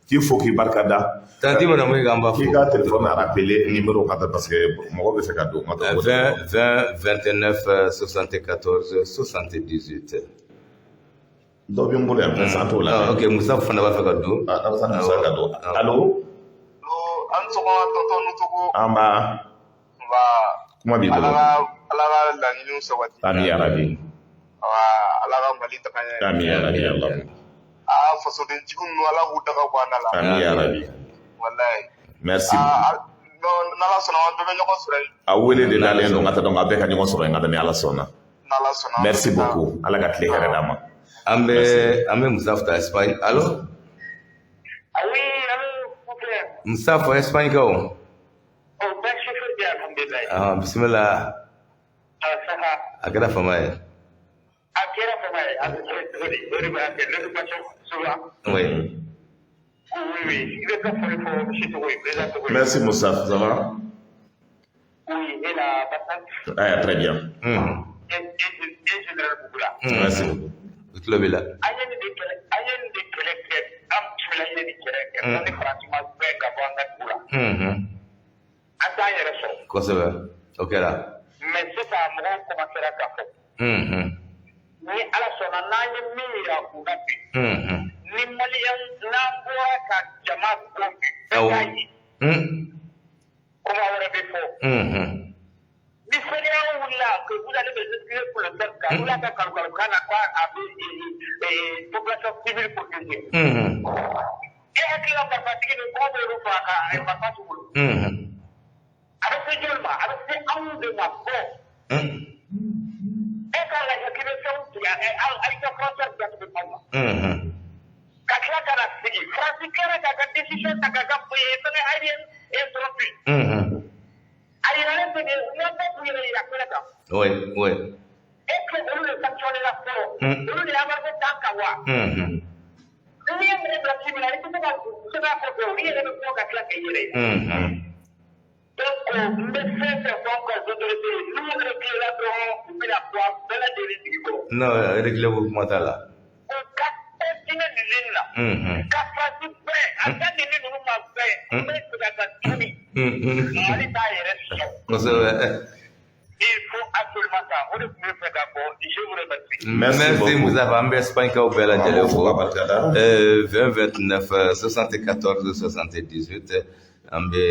k'i fo k'i barikada tanti madame Mayiga an b'a fɔ k'i ka téléphone a rappelé numéro ka parce que mɔgɔ bɛ fɛ ka don 20 20 29 74 78 dɔ bɛ n bolo yan président t'o la. Ok Musa fana b'a fɛ ka don. Alasan Musa ka don. Allo. An sɔgɔma tonton Nutogo. An b'a. Nba. Kuma b'i bolo. Ala ka laɲiniw sabati. Ami yarabi. Ala ka Mali taga ɲɛ. Ami yarabi Allah. Fasodenjugu ninnu Ala k'u daga bɔ an da la. Ami yarabi. Walayi. Merci. N'Ala sɔnna an bɛɛ bɛ ɲɔgɔn sɔrɔ yen. A wele de nalen don ka taa dɔn a bɛɛ ka ɲɔgɔn sɔrɔ yen ka ni Ala sɔnna. N'Ala sɔnna. Merci beaucoup. Ala ka tile hɛrɛ d'a ma. An bɛ Musa ta Espagne. Allo. Oui, allo, mon frère. Musa fɔ Espagne kɛ o. Oh, ben chauffeur bien, alhamdulillah. Bismillah. Ça va. A kɛra fama ye. À quelle heure ça va? L'occupation, souvent. Oui. Oui. Il est pas fallu pour M. Togo, président Togo. Merci Moussa, ça va? Oui, et la bataille. Ah, très bien. Et général Bougoula. Merci beaucoup. Tu l'as vu là? Ayen de kɛlɛ am tula ye ni kɛlɛ ni faransi ma bɛɛ ka bɔ an ka dugu la. An t'an yɛrɛ sɔrɔ. Kosɛbɛ. O kɛra. Mais sisan mɔgɔw commencera ka fɔ. Ni Ala sɔnna n'an ye min yira u la bi. Ni maliyɛn n'an bɔra ka jama bɔ bi. Bɛɛ k'a ye. Kuma wɛrɛ bɛ fɔ. Ni CEDEAO wulila que vous allez me expliquer pour le peuple car vous l'avez calculé quand a bɛ population civile protéger. E hakili la marifatigi ni kɔ bɛ fɔ a ka marifa t'u bolo. A bɛ se joli ma? A bɛ se anw de ma bɔ. E k'a lajɛ k'i bɛ fɛnw tigɛ ayi ka frontière datugu aw ma. Ka tila ka na sigi Faransi kɛra k'a ka décision ta k'a ka fɛngɛ aérienne interrompue. A yiralen tɛ de n'an bɛ k'u yɛrɛ yira kɛnɛ kan. Oui. Est-ce que olu de sanctionné la fɔlɔ? Olu de y'embargo ta kan wa? N'i ye minɛ bila ci min na i tɛ se ka kɔfɛ olu yɛrɛ bɛ bɔ ka tila k'i yɛrɛ ye. Donc n bɛ fɛn fɛn fɔ an ka autorités ye n'u yɛrɛ tilela dɔrɔn u bɛna bɔ an bɛɛ lajɛlen sigi kɔrɔ. Non, réglé ko kuma t'a la. U ka continuer nin ligne na. Ka Faransi bɛɛ a ka nin ni ninnu ma bɛɛ n bɛ segin ka tuguni. Mali t'a yɛrɛ sɔrɔ. Kosɛbɛ. Il faut absolument ça. O de tun bɛ fɛ ka fɔ je vous remercie. Merci Moussa an bɛ Espagne kaw bɛɛ lajɛlen fo. 20 29 74 78 an bɛ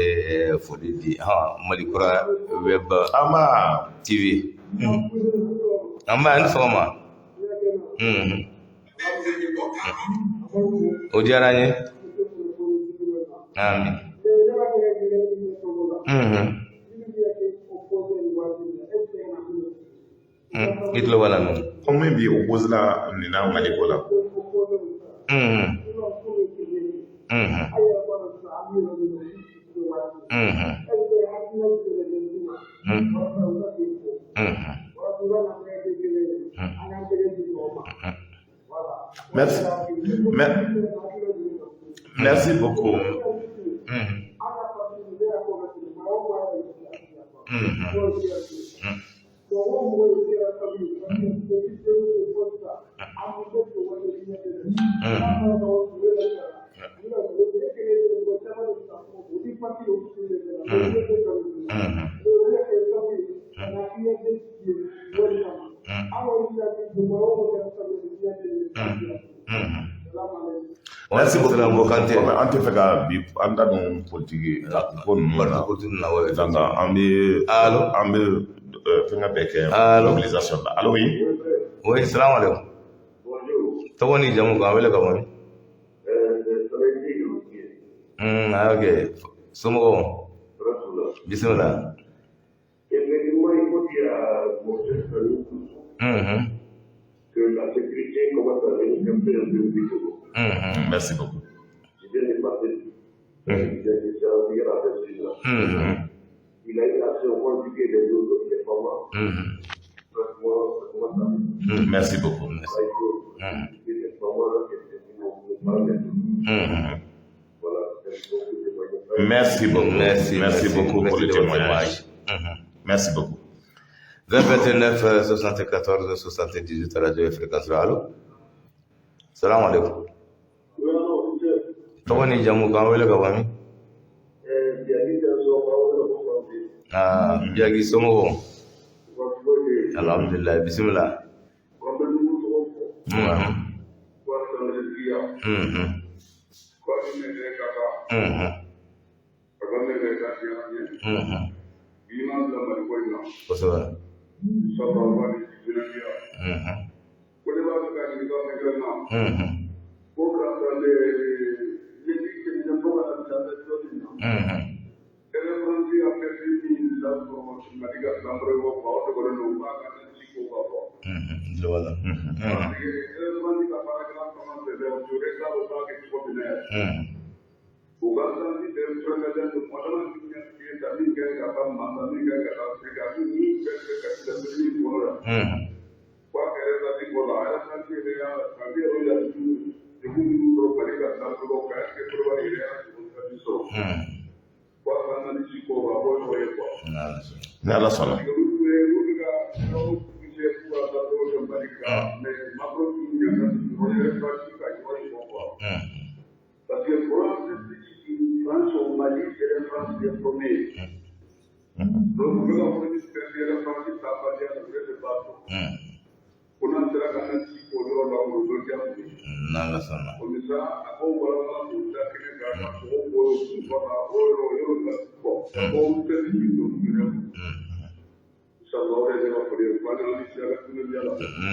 foli di Malikura web TV. An b'a ni sɔgɔma. O diyara n ye. Amin. I tulo b'a la nɔ. Comme min b'i oppose la nin na Mali ko la. Merci beaucoup. Merci beaucoup. An tɛ fɛ ka bi an da don politique ko ninnu na. Donc an bɛ fɛngɛ bɛɛ kɛ mobilisation la. Allo oui. Oui, salam alaikum. Tɔgɔ ni jamu k'an wele ka bɔ min? Ok. Somɔgɔw. Bisimila. Que la sécurité commence à venir un peu de Togo. Merci beaucoup. Je viens de passer. Il a eu assez au conjugué des autres des femmes. Merci beaucoup. Merci beaucoup. Merci beaucoup pour le témoignage. Merci beaucoup. 29 74 78 radio fréquence allo. Salam alaikum. Tɔgɔ ni jamu k'an wele ka bɔ min? Biyagi somɔgɔw. Alhamdulillah, bisimila. Ni Ala sɔnna.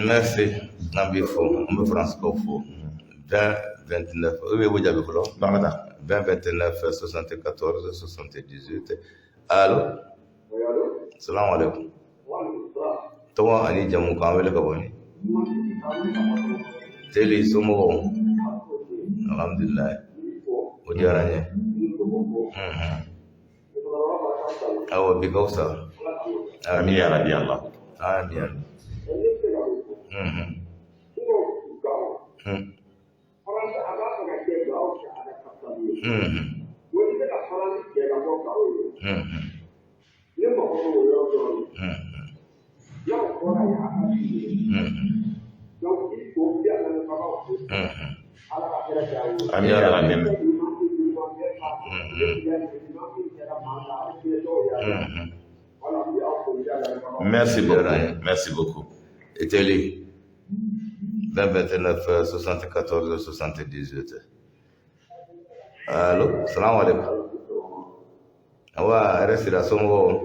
Merci. On me France qu'on faut. 20, 29. Oui, vous avez voulu. 20, 29, 74, 78. Allô? Salam alaikum. Toi, Ani Jamu Kamel Kaboni. Télé Somo. Alhamdulillah. Ujaranya. Awa Bigausa. Amin ya Rabbi Allah. Amin. Merci beaucoup. Merci beaucoup. Et télé 20, 29, 74, 78. Allô? Salam alaikum. Awa, reste la somme.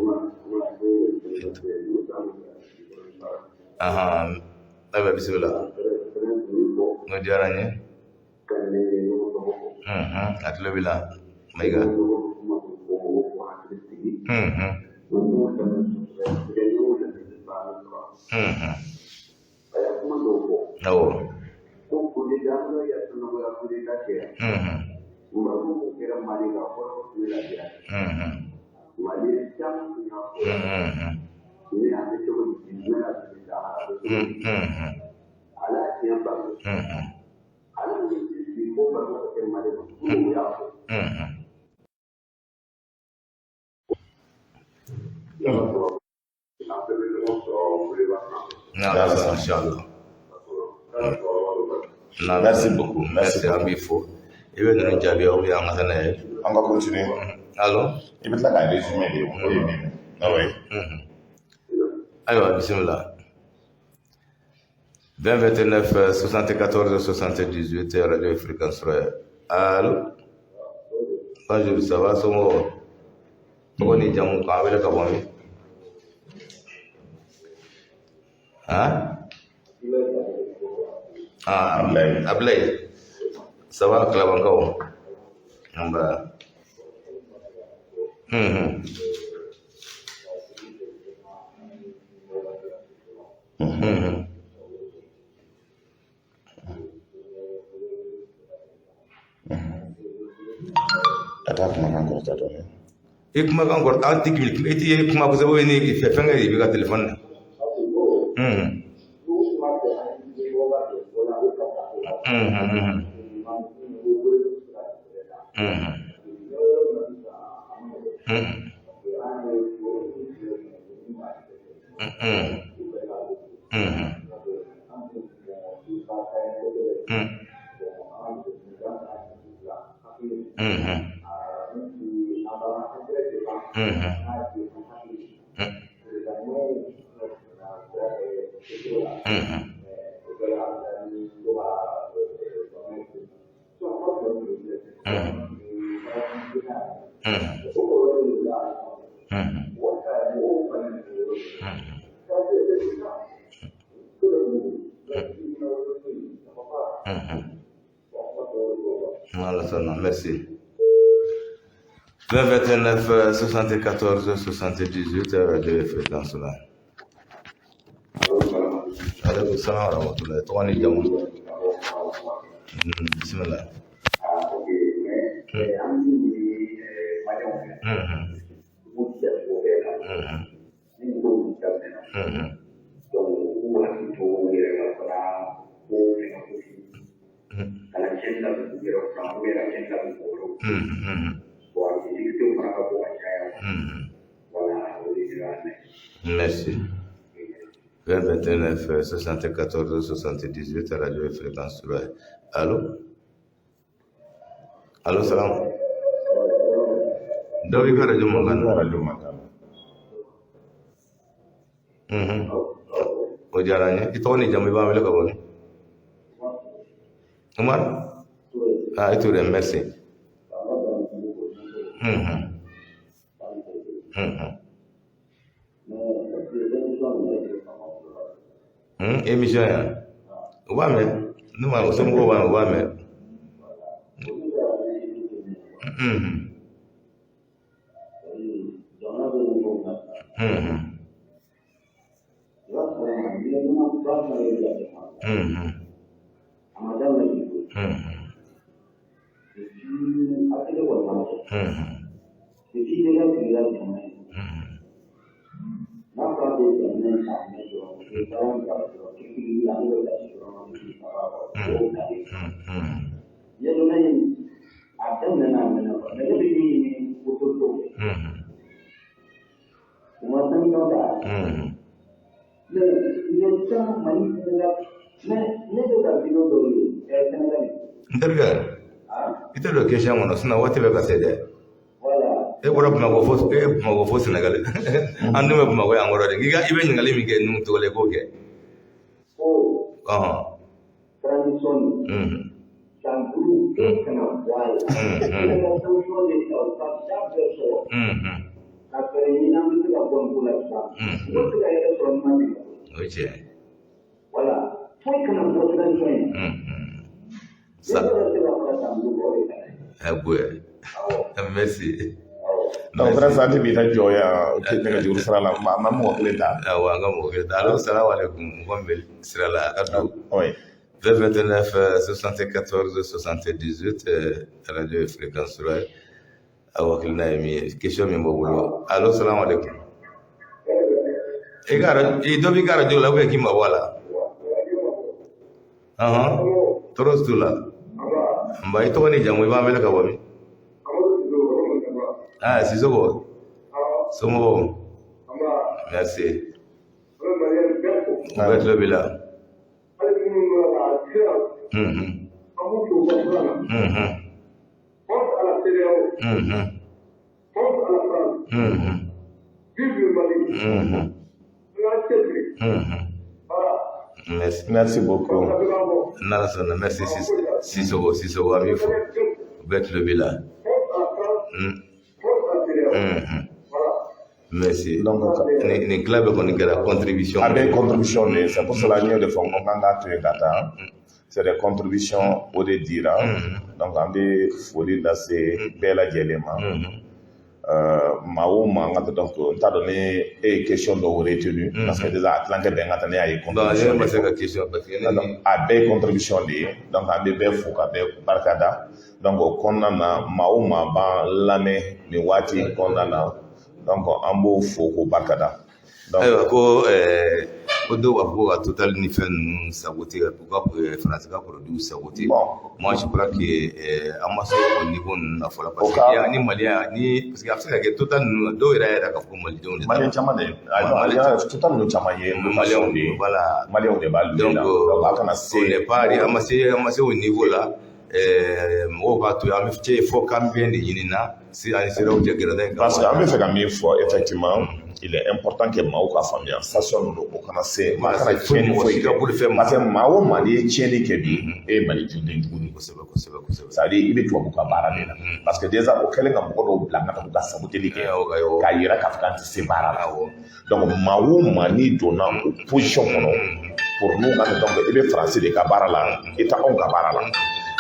Aha, awa bismillah. Ngajaranya. Atlo bila. Maiga. No. Merci beaucoup. Merci à Bifo. Il veut nous dire bien, On va continuer. Allô? Il veut la résumé. Ah oui. Alors, bismillah. 20, 29, 74, 78, Radio Fréquence Royale. Allô? Bonjour, ça va, Somo? On est déjà mon camp avec le Kabami. Hein? Ah, Ablay. Ça va, Clabanko? Amba. E kuma kan kɔrɔ an tɛ e tɛ ye kuma kosɛbɛ ni fɛn kɛ i bɛ ka telefɔni na. Voilà, ça, non, merci. 2029 74 78 radio fréquence là. Alaikum salam wa rahmatullahi. Tawani jamu. Bismillah. Merci. 2029 74 78 radio et fréquence. Allô? Allô, salam. Dawi ka radio Magana. O jaranya. Itu ni jam iba mele kaboni. Umar? Ah, itu dia, merci. Émission ya. Ubame. Numa usomo ubame ubame. Nderga. Itu lo kesha ngono sina wati be kasede. E wora buma go fo Senegal. Andu me buma go angoro de. Giga ibe ngali mi ke num to le ko ke. Tradition. Sanguru kana wala. Merci. Donc, frère Santi bita joya ke ne juru sala ma mo ko leta. Awa ngamo ke dalo assalamu alaikum ngombel sirala adu. Oui. 29 74 78 radio fréquence sur awakil na mi question mi mbogulo. Allo assalamu alaikum. E dobi gara jola ko kimba wala. Toros dula. Mbai to ni jamu ba mele ka bomi. Ah, si sogo. Somo. Merci. Avec le bilan. Merci beaucoup. Merci Sissoko amigo. Avec le bilan. Merci. Donc, les clubs ont une contribution. Avec contribution, c'est pour cela que nous faisons data. C'est des contributions au dira. Donc, on a folie là, c'est bel élément. Mao manga donc t'as donné une question de retenue parce que déjà Atlantique ben attendé à y contribution. Donc, à belle contribution donc à belle fouca belle barcada. Donc, on a Mao ban l'année mais wati qu'on a donc en beau fouco barcada. Donc, ko do wa ko total ni fen saboter pourquoi pour France ka produit saboter. Moi je crois que amaso au niveau na fola parce que ya ni malien ni parce que Afrique que total do ira ka ko mali don malien chama de malien total no chama ye malien de voilà malien de bal donc akana ce n'est pas amaso au niveau là on va tout il faut cambier de yinina si à sera au jagirada parce que on fait cambier faut effectivement il est important que Mao ka famille station no ko kana se ma kana tieni ko parce que Mao mali tieni ke bi e mali jude nguni ko sebe ça dit il est tout ka bara de parce que déjà au kele ngam ko do blanga ta ka saboter like ka yira ka kanti se bara la donc Mao mali dona position kono pour nous donc i bɛ faransi de ka baara la i ta anw ka baara la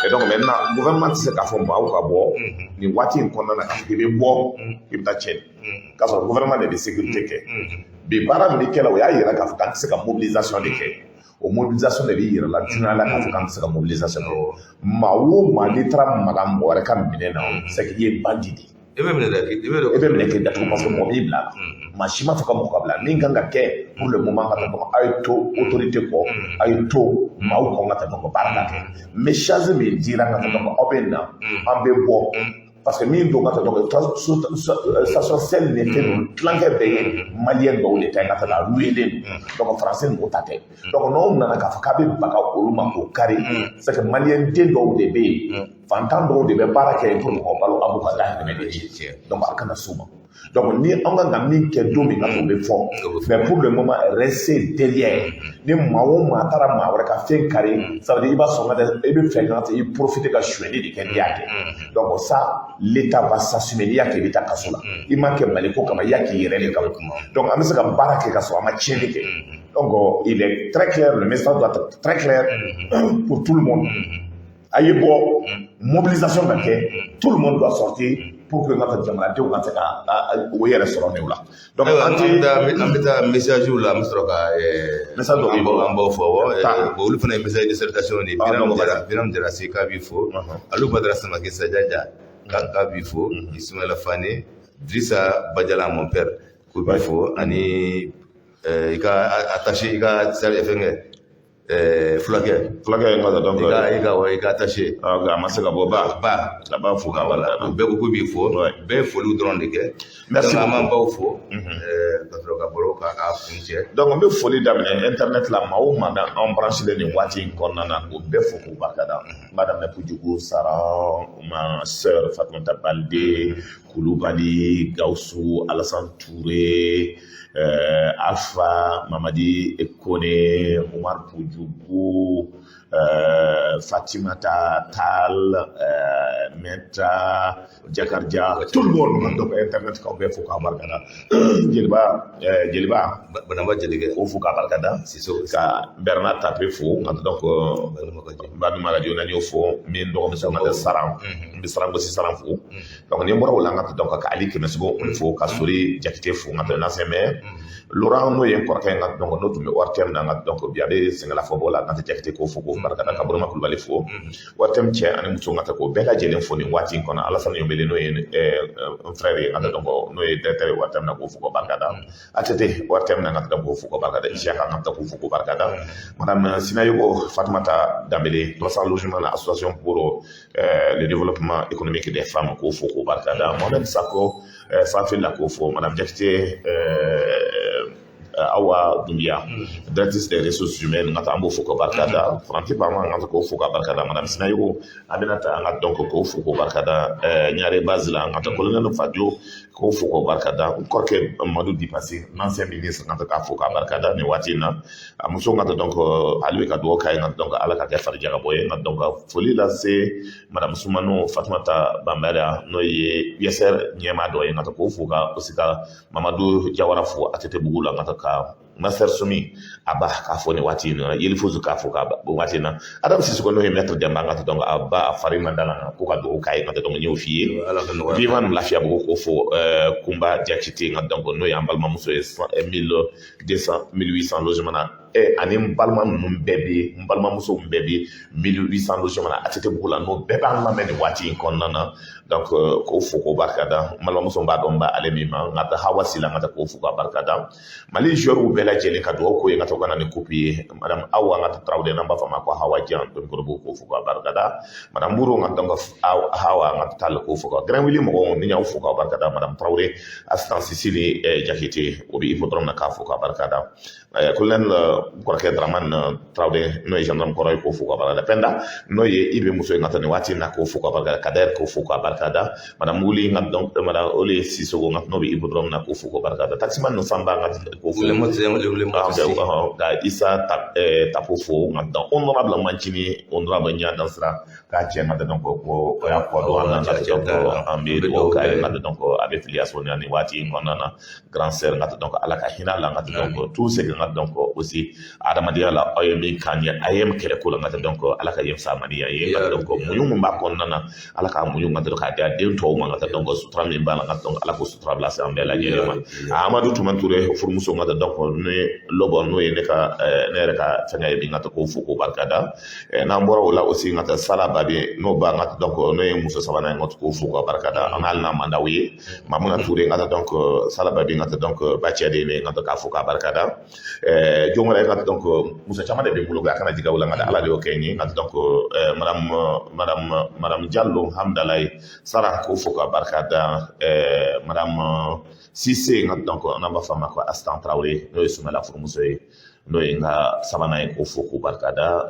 et donc maintenant gouvernement tɛ se k'a fɔ maaw ka bɔ nin waati in kɔnɔna na k'a fɔ k'i bɛ bɔ i bɛ taa tiɲɛ k'a sɔrɔ gouvernement de bɛ sécurité kɛ bi baara min bɛ kɛ la o y'a yira k'a fɔ k'an tɛ se ka mobilisation de kɛ o mobilisation de bɛ yira la journal la k'a fɔ k'an tɛ se ka mobilisation kɛ maa o maa n'i taara maga mɔgɔ wɛrɛ ka minɛ na c'est que i ye bandit de I bɛ minɛ kɛ datugu parce que mɔgɔ b'i bila la maa si ma fɔ ka mɔgɔ ka bila min kan ka kɛ pour le moment ka taa dɔn a ye to autorité kɔ a ye to maaw kɔ ka taa dɔn baara ka kɛ mais charge min dira ka taa dɔn aw bɛ na an bɛ bɔ parce que min don ka taa dɔn station sel de tɛ don tilankɛ bɛɛ ye maliyɛn dɔw de ta ye ka taa la louer donc français ninnu ta tɛ donc n'aw nana k'a fɔ k'a bɛ baga olu ma k'o kari c'est que maliyɛn den dɔw de bɛ yen fantan dɔw de bɛ baara kɛ pour mɔgɔ balo aw ka dahirimɛ de ye donc a kana s'o ma donc ni an kan ka min kɛ don min na o bɛ fɔ mais pour le moment rester derrière ni maa o maa taara maa wɛrɛ ka fɛn kari ça veut dire i b'a sɔn ka i bɛ fɛ ka i profiter ka suɲɛli de kɛ n'i y'a kɛ donc ça l'état va s'assumer n'i y'a kɛ i bɛ taa kaso la i ma kɛ Mali ko kama i y'a k'i yɛrɛ de kama donc an bɛ se ka baara kɛ ka sɔrɔ an ma tiɲɛni kɛ donc il est très clair le message doit être très clair pour tout le monde a ye bɔ mobilisation ka kɛ tout le monde doit sortir pour que notre jamanadenw ka se ka o yɛrɛ sɔrɔ ne la donc an bɛ taa message la an bɛ sɔrɔ ka message dɔ b'i bolo an b'o fɔ olu fana ye message de salutation de Biram Jarasi k'a b'i fo Alu Badara Samake Sajaja k'a b'i fo Ismaila Fane Drissa Badiala mon père k'o b'i fo ani i ka attaché i ka fɛngɛ fulakɛ in ka donc i ka attaché a ma se ka bɔ ba a b'a fo ka wala bɛɛ ko k'u b'i fo bɛɛ foliw dɔrɔn de kɛ merci an b'an baw fo ka sɔrɔ ka baro k'a kuncɛ donc n bɛ foli daminɛ internet la maa o maa an branché nin waati in kɔnɔna na k'o bɛɛ fo k'u barikada n b'a daminɛ Pujugu Saran ma sœur Fatumata Balde Kulubali Gawusu Alassane Touré Alpha Mamadi Ekone Omar Pujugu Fatimata Tal Meta Jakarja tout le monde donc internet ka bɛɛ fo k'a barikada jeliba banaba jelikɛ o fo k'a barikada ka Bernard Tapé fo ka donc Baduma radio na y'o fo min dɔgɔmuso ma Saran n bɛ Saran gosi Saran fo donc ni bɔra o la n ka donc ka Ali Kɛmɛsogo o fo ka Sori Jakite fo n ka l'ancien maire Laurent n'o ye n kɔrɔkɛ n ka donc n'o tun bɛ ORTM na n ka donc bi a bɛ Sɛngɛlafiɲɛbɔ la n ka Jakite k'o fo k'o barikada ka Burama Kulubali fo ORTM cɛ ani muso n ka k'o bɛɛ lajɛlen fo nin waati in kɔnɔ Alassane Yombele n'o ye n frère ye n ka donc n'o ye directeur ye ORTM na k'o fo k'o barikada ATT ORTM na n ka k'o fo k'o barikada Isiaka n ka k'o fo k'o barikada madame Sinayogo Fatoumata Dambélé 300 logements la association pour le développement économique des femmes k'o fo k'o barikada Mohamed Sako Sanfila k'o fo madame Jakite Awa Doumbia directrice des ressources humaines n ka taa an b'o fo k'o barikada Franti Bama n ka k'o fo k'o barikada madame Sinayogo Aminata n ka donc k'o fo k'o barikada Ɲare Bazila n ka taa colonel Fadio k'o fo k'o barikada n kɔrɔkɛ Mamadou Dipasi l'ancien ministre n ka k'a fo k'a barikada nin waati in na a muso n ka donc ale bɛ ka dugawu k'a ye n ka donc ala ka kɛ farijagabɔ ye n ka donc foli lase madame Sumano Fatumata Bambara n'o ye USR ɲɛmaa dɔ ye n ka k'o fo ka aussi ka Mamadou Jawara fo ATT Bugu la n ka ka Master Sumi aba k'a fɔ nin waati in na Yelifuzu k'a fɔ k'a waati in na Adam Sisoko n'o ye maître Demba n ka donc a ba a fari Mandala ko ka dugawu k'a ye n ka donc n y'o f'i ye Vivant Lafiyabugu k'o fo Kumba Jakite n ka donc n'o ye an balimamuso ye 1800 logements na ani n balima ninnu bɛɛ bɛ n balimamuso bɛɛ bɛ 1800 logements na ATT Bugu la n'o bɛɛ b'an lamɛn nin waati in kɔnɔna na donc k'o fo k'o barikada n balimamuso b'a dɔn n b'a ale min ma n ka taa Hawa Sila n ka taa k'o fo k'a barikada Mali joueurs bɛɛ lajɛlen ka dugawu k'o ye n ka to ka na ni coupe ye madame Awa n ka taa Traoré n'an b'a fɔ a ma ko Hawa Dian donc k'o fo k'a barikada madame Buru n ka donc Hawa n ka taa ale k'o fo ka Grand Willy mɔgɔw ni y'aw fo k'a barikada madame Traoré assistant Sisili Jakite o bɛ hippodrome na k'a fo k'a barikada colonel kɔrɔkɛ Dramane Traoré n'o ye gendarme kɔrɔ ye k'o fo k'a barikada Penda n'o ye Ibe muso ye n ka taa nin waati in na k'o fo k'a barikada Kader k'o fo k'a barikada madame Wuli n ka donc madame Ole Sisoko n ka n'o bɛ hippodrome na k'o fo k'o barikada taximan Nusamba n ka k'o fo ka Isa Tapo fo n ka donc honorable Mancini honorable Nya Dansira k'a cɛ n ka donc ko o y'a fɔ dɔn an ka donc an bɛ dugawu k'a ye n ka donc a bɛ filiation na nin waati in kɔnɔna na grand sœur n ka donc ala ka hinɛ a la n ka donc tout ce que n ka donc aussi adamadenya la aw ye min kan ye a ye kɛlɛ ko la ngata donc ala ka ye samaniya ye donc muɲu mun b'a kɔnɔna na ala ka muɲu ngata k'a di a den tɔw ma ngata donc sutura min b'a la ngata donc ala ko sutura bila se an bɛɛ lajɛlen ma amadu tuman ture furumuso ngata donc ne lobo n'o ye ne yɛrɛ ka fɛngɛ ye bi ngata ko fo ko barika da n'an bɔra o la aussi ngata sala babi n'o ba ngata donc n'o ye muso sabanan ngata ko fo ko barika da an hali n'a man d'aw ye mamuna ture ngata donc sala babi ngata donc ba cɛ de ne ngata k'a fo ka barika da jɔn wɛrɛ ngata donc muso caman de bɛ bolo a kana jiga o la ngata ala de y'o kɛ n ye ngata donc madame Diallo hamdalaye sara ko fo ka barika da madame Cissé ngata donc n'an b'a fɔ a ma ko Astan Traoré n'o ye Sumala furumuso ye n'o ye n ka sabanan ye ko fo ko barika da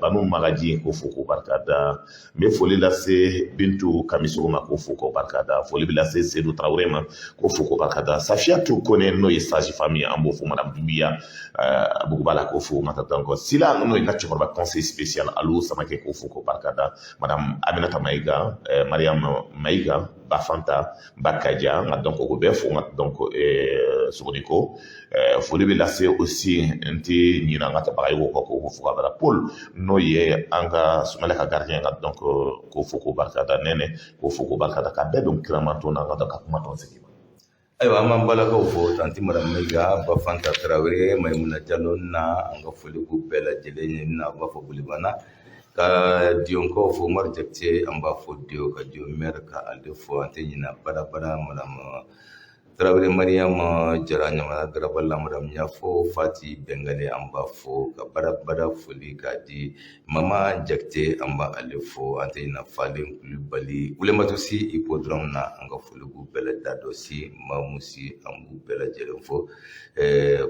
Banu Magaji ko fo ko barika da n bɛ foli lase Bintu Kamisogo ma ko fo ko barika da foli bɛ lase Seydou Traoré ma ko fo ko barika da Safiatou Kone n'o ye sage femme ye an b'o fo madame Doumbia Buguba la ko fo ngata donc Sila n'o ye n ka cɛkɔrɔba conseil spécial Alou Samake ko fo ko barika da madame Aminata Maïga Mariam Maïga Bafanta Bakaja nka donc o bɛɛ fo nka donc Sogoniko foli bɛ lase aussi n tɛ ɲinɛ an ka tabaga ye o kɔ k'o fo ka bara Paul n'o ye an ka Sumala ka gardien nka donc k'o fo k'o barika da Nɛnɛ k'o fo k'o barika da ka bɛɛ don kiramanto na nka donc ka kuma tɔn sigi ma. Ayiwa an b'an balakaw fo tanti madame Mayiga Bafanta Tarawele Maimuna Diallo na an ka foli k'u bɛɛ lajɛlen ye n'a b'a fɔ bolibana ka dionkaw fo Umar Jakite an b'a fɔ Dio ka Dio maire ka ale fo an tɛ ɲinɛ badabada madame Tarawele Mariam Jara Ɲamana Garabala madame Ɲafo Fati Bengale an b'a fo ka badabada foli k'a di Mama Jakite an b'a ale fo an tɛ ɲinɛ Falen Kulibali Wulematusi hippodrome na an ka foli k'u bɛɛ Dadosi Mamusi an b'u bɛɛ lajɛlen fo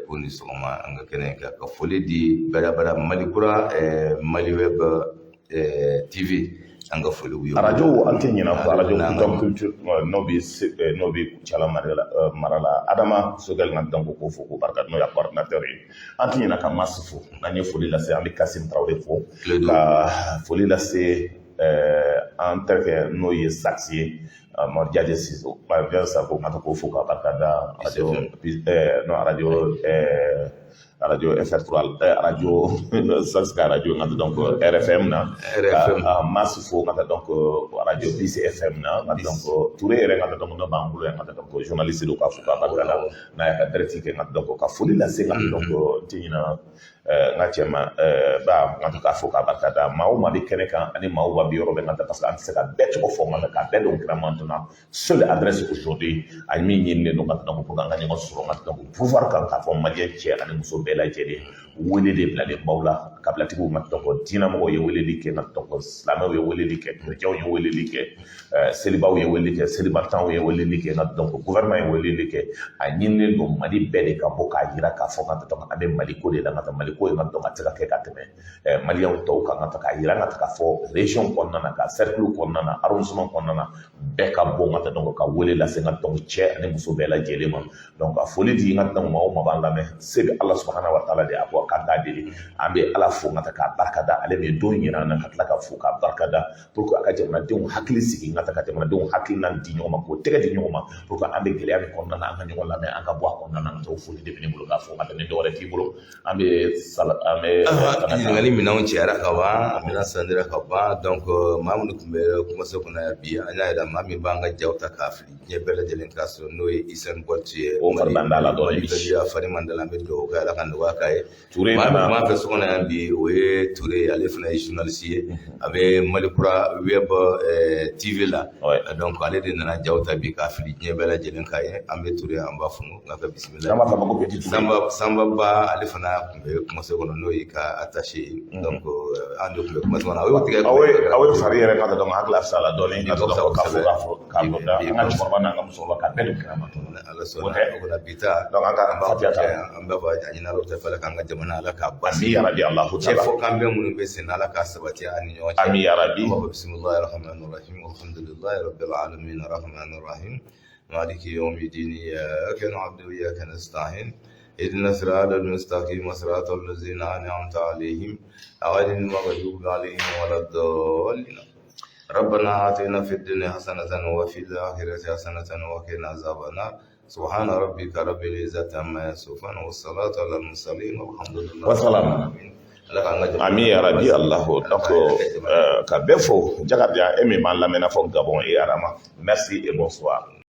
ko ni sɔgɔma an ka kɛnɛ ka foli di badabada Malikura Maliweb TV an ka foli u ye radio an tɛ ɲinɛ fɔ radio donc culture n'o bɛ Kucala mara la Adama Sogɛl nka donc ko fo ko barika n'o ye coordinateur ye an tɛ ɲinɛ ka Masi fo n'an ye foli lase an bɛ Kasim Traoré fo ka foli lase an terikɛ n'o ye Sax ye Mɔrijaje Siso Sako nka ko fo ka barika da radio FR3 radio Sax ka radio nka donc RFM na Masi fo nka donc radio BCFM na nka donc Touré yɛrɛ nka donc no b'an bolo nka donc journaliste do ka fo ka barika da n'a y'a ka direct kɛ nka donc ka foli lase nka donc tɛ ɲinɛ nka cɛ ma ba nka k'a fo ka barika da maa o maa bɛ kɛnɛ kan ani maa o maa bɛ yɔrɔ bɛɛ nka parce que an tɛ se ka bɛɛ tɔgɔ fɔ nka k'a bɛɛ don kira maintenant seule adresse aujourd'hui a min ɲinilen don nka donc pour an ka ɲɔgɔn sɔrɔ nka donc pouvoir kan k'a fɔ maliyɛn cɛ ani muso bɛɛ lajɛlen wele de bilalen baw la kabilatigiw ma donc diinɛmɔgɔw ye weleli kɛ nka donc silamɛw ye weleli kɛ chrétiens ye weleli kɛ selibaw ye weleli kɛ selibatanw ye weleli kɛ nka donc gouvernement ye weleli kɛ a ɲinilen don Mali bɛɛ de ka bɔ k'a jira k'a fɔ nka donc an bɛ Mali ko de la nka Mali ko ye nka donc a tɛ se ka kɛ ka tɛmɛ maliyɛnw tɔw kan nka k'a jira nka k'a fɔ région kɔnɔna na ka cercle kɔnɔna na arrondissement kɔnɔna na bɛɛ ka bɔ nka donc ka wele lase nka donc cɛ ani muso bɛɛ lajɛlen ma donc a foli di nka donc maa o maa b'an lamɛn se bɛ Ala subahana wa taala de a bɔ k'a d'a deli an bɛ Ala fo nka k'a barika da ale bɛ don yira an na ka tila ka fo k'a barika da pour que a ka jamanadenw hakili sigi nka ka jamanadenw hakilina di ɲɔgɔn ma k'o tɛgɛ di ɲɔgɔn ma pour que an bɛ gɛlɛya min kɔnɔna na an ka ɲɔgɔn lamɛn an ka bɔ a kɔnɔna na nka foli de bɛ ne bolo k'a fɔ nka ni dɔwɛrɛ t'i bolo an bɛ ɲininkali minɛnw cɛyara ka ban a minɛn sandira ka ban donc maa minnu tun bɛ kumaso kɔnɔ yan bi an y'a jira maa min b'an ka jaw ta k'a fili diɲɛ bɛɛ lajɛlen k'a sɔrɔ n'o ye Usain Bolt ye o fari man d'a la dɔɔnin bi a fari man d'a la an bɛ dugawu kɛ Ala ka nɔgɔya k'a ye maa min tun b'a fɛ so kɔnɔ yan bi o ye Touré ale fana ye journaliste ye a bɛ Malikura web TV la donc ale de nana jaw ta bi k'a fili diɲɛ bɛɛ lajɛlen k'a ye an bɛ Touré an b'a fɔ n ka bisimila Samba Ba ale fana tun bɛ kumaso kɔnɔ n'o ye ka attaché donc an de tun bɛ kumaso kɔnɔ aw ye fari yɛrɛ ka dɔn hakili afisa la dɔɔnin ka dɔn k'a fɔ k'a dɔn da an ka cɛkɔrɔba n'an ka musokɔrɔba ka bɛɛ don kira ma tɔn ala sɔnna o kɔnɔ bi ta donc an ka fatiya ta an b'a fɔ a ɲin'a la o tɛ fɛlɛ k'an ka jamana Ala k'a basi yarabi Alahu taala cɛ fɔ kan bɛɛ minnu bɛ sen Ala k'a sabati an ni ɲɔgɔn cɛ ami yarabi bismillahi rahmani rahim alhamdulillahi rabbil alamin arrahmanir rahim maliki yawmi din iyyaka na'budu wa iyyaka nasta'in اهدنا الصراط المستقيم صراط الذين أنعمت عليهم غير المغضوب عليهم ولا الضالين ربنا آتنا في الدنيا حسنة وفي الآخرة حسنة وقنا عذاب النار سبحان ربك رب العزة عما يصفون والصلاة على المرسلين والحمد لله Wassalam. Ami ya rabi Allahu. Donc, ka bɛɛ fo Jakarija et min b'an lamɛnna fɔ Gabon et Arama. Merci et bonsoir.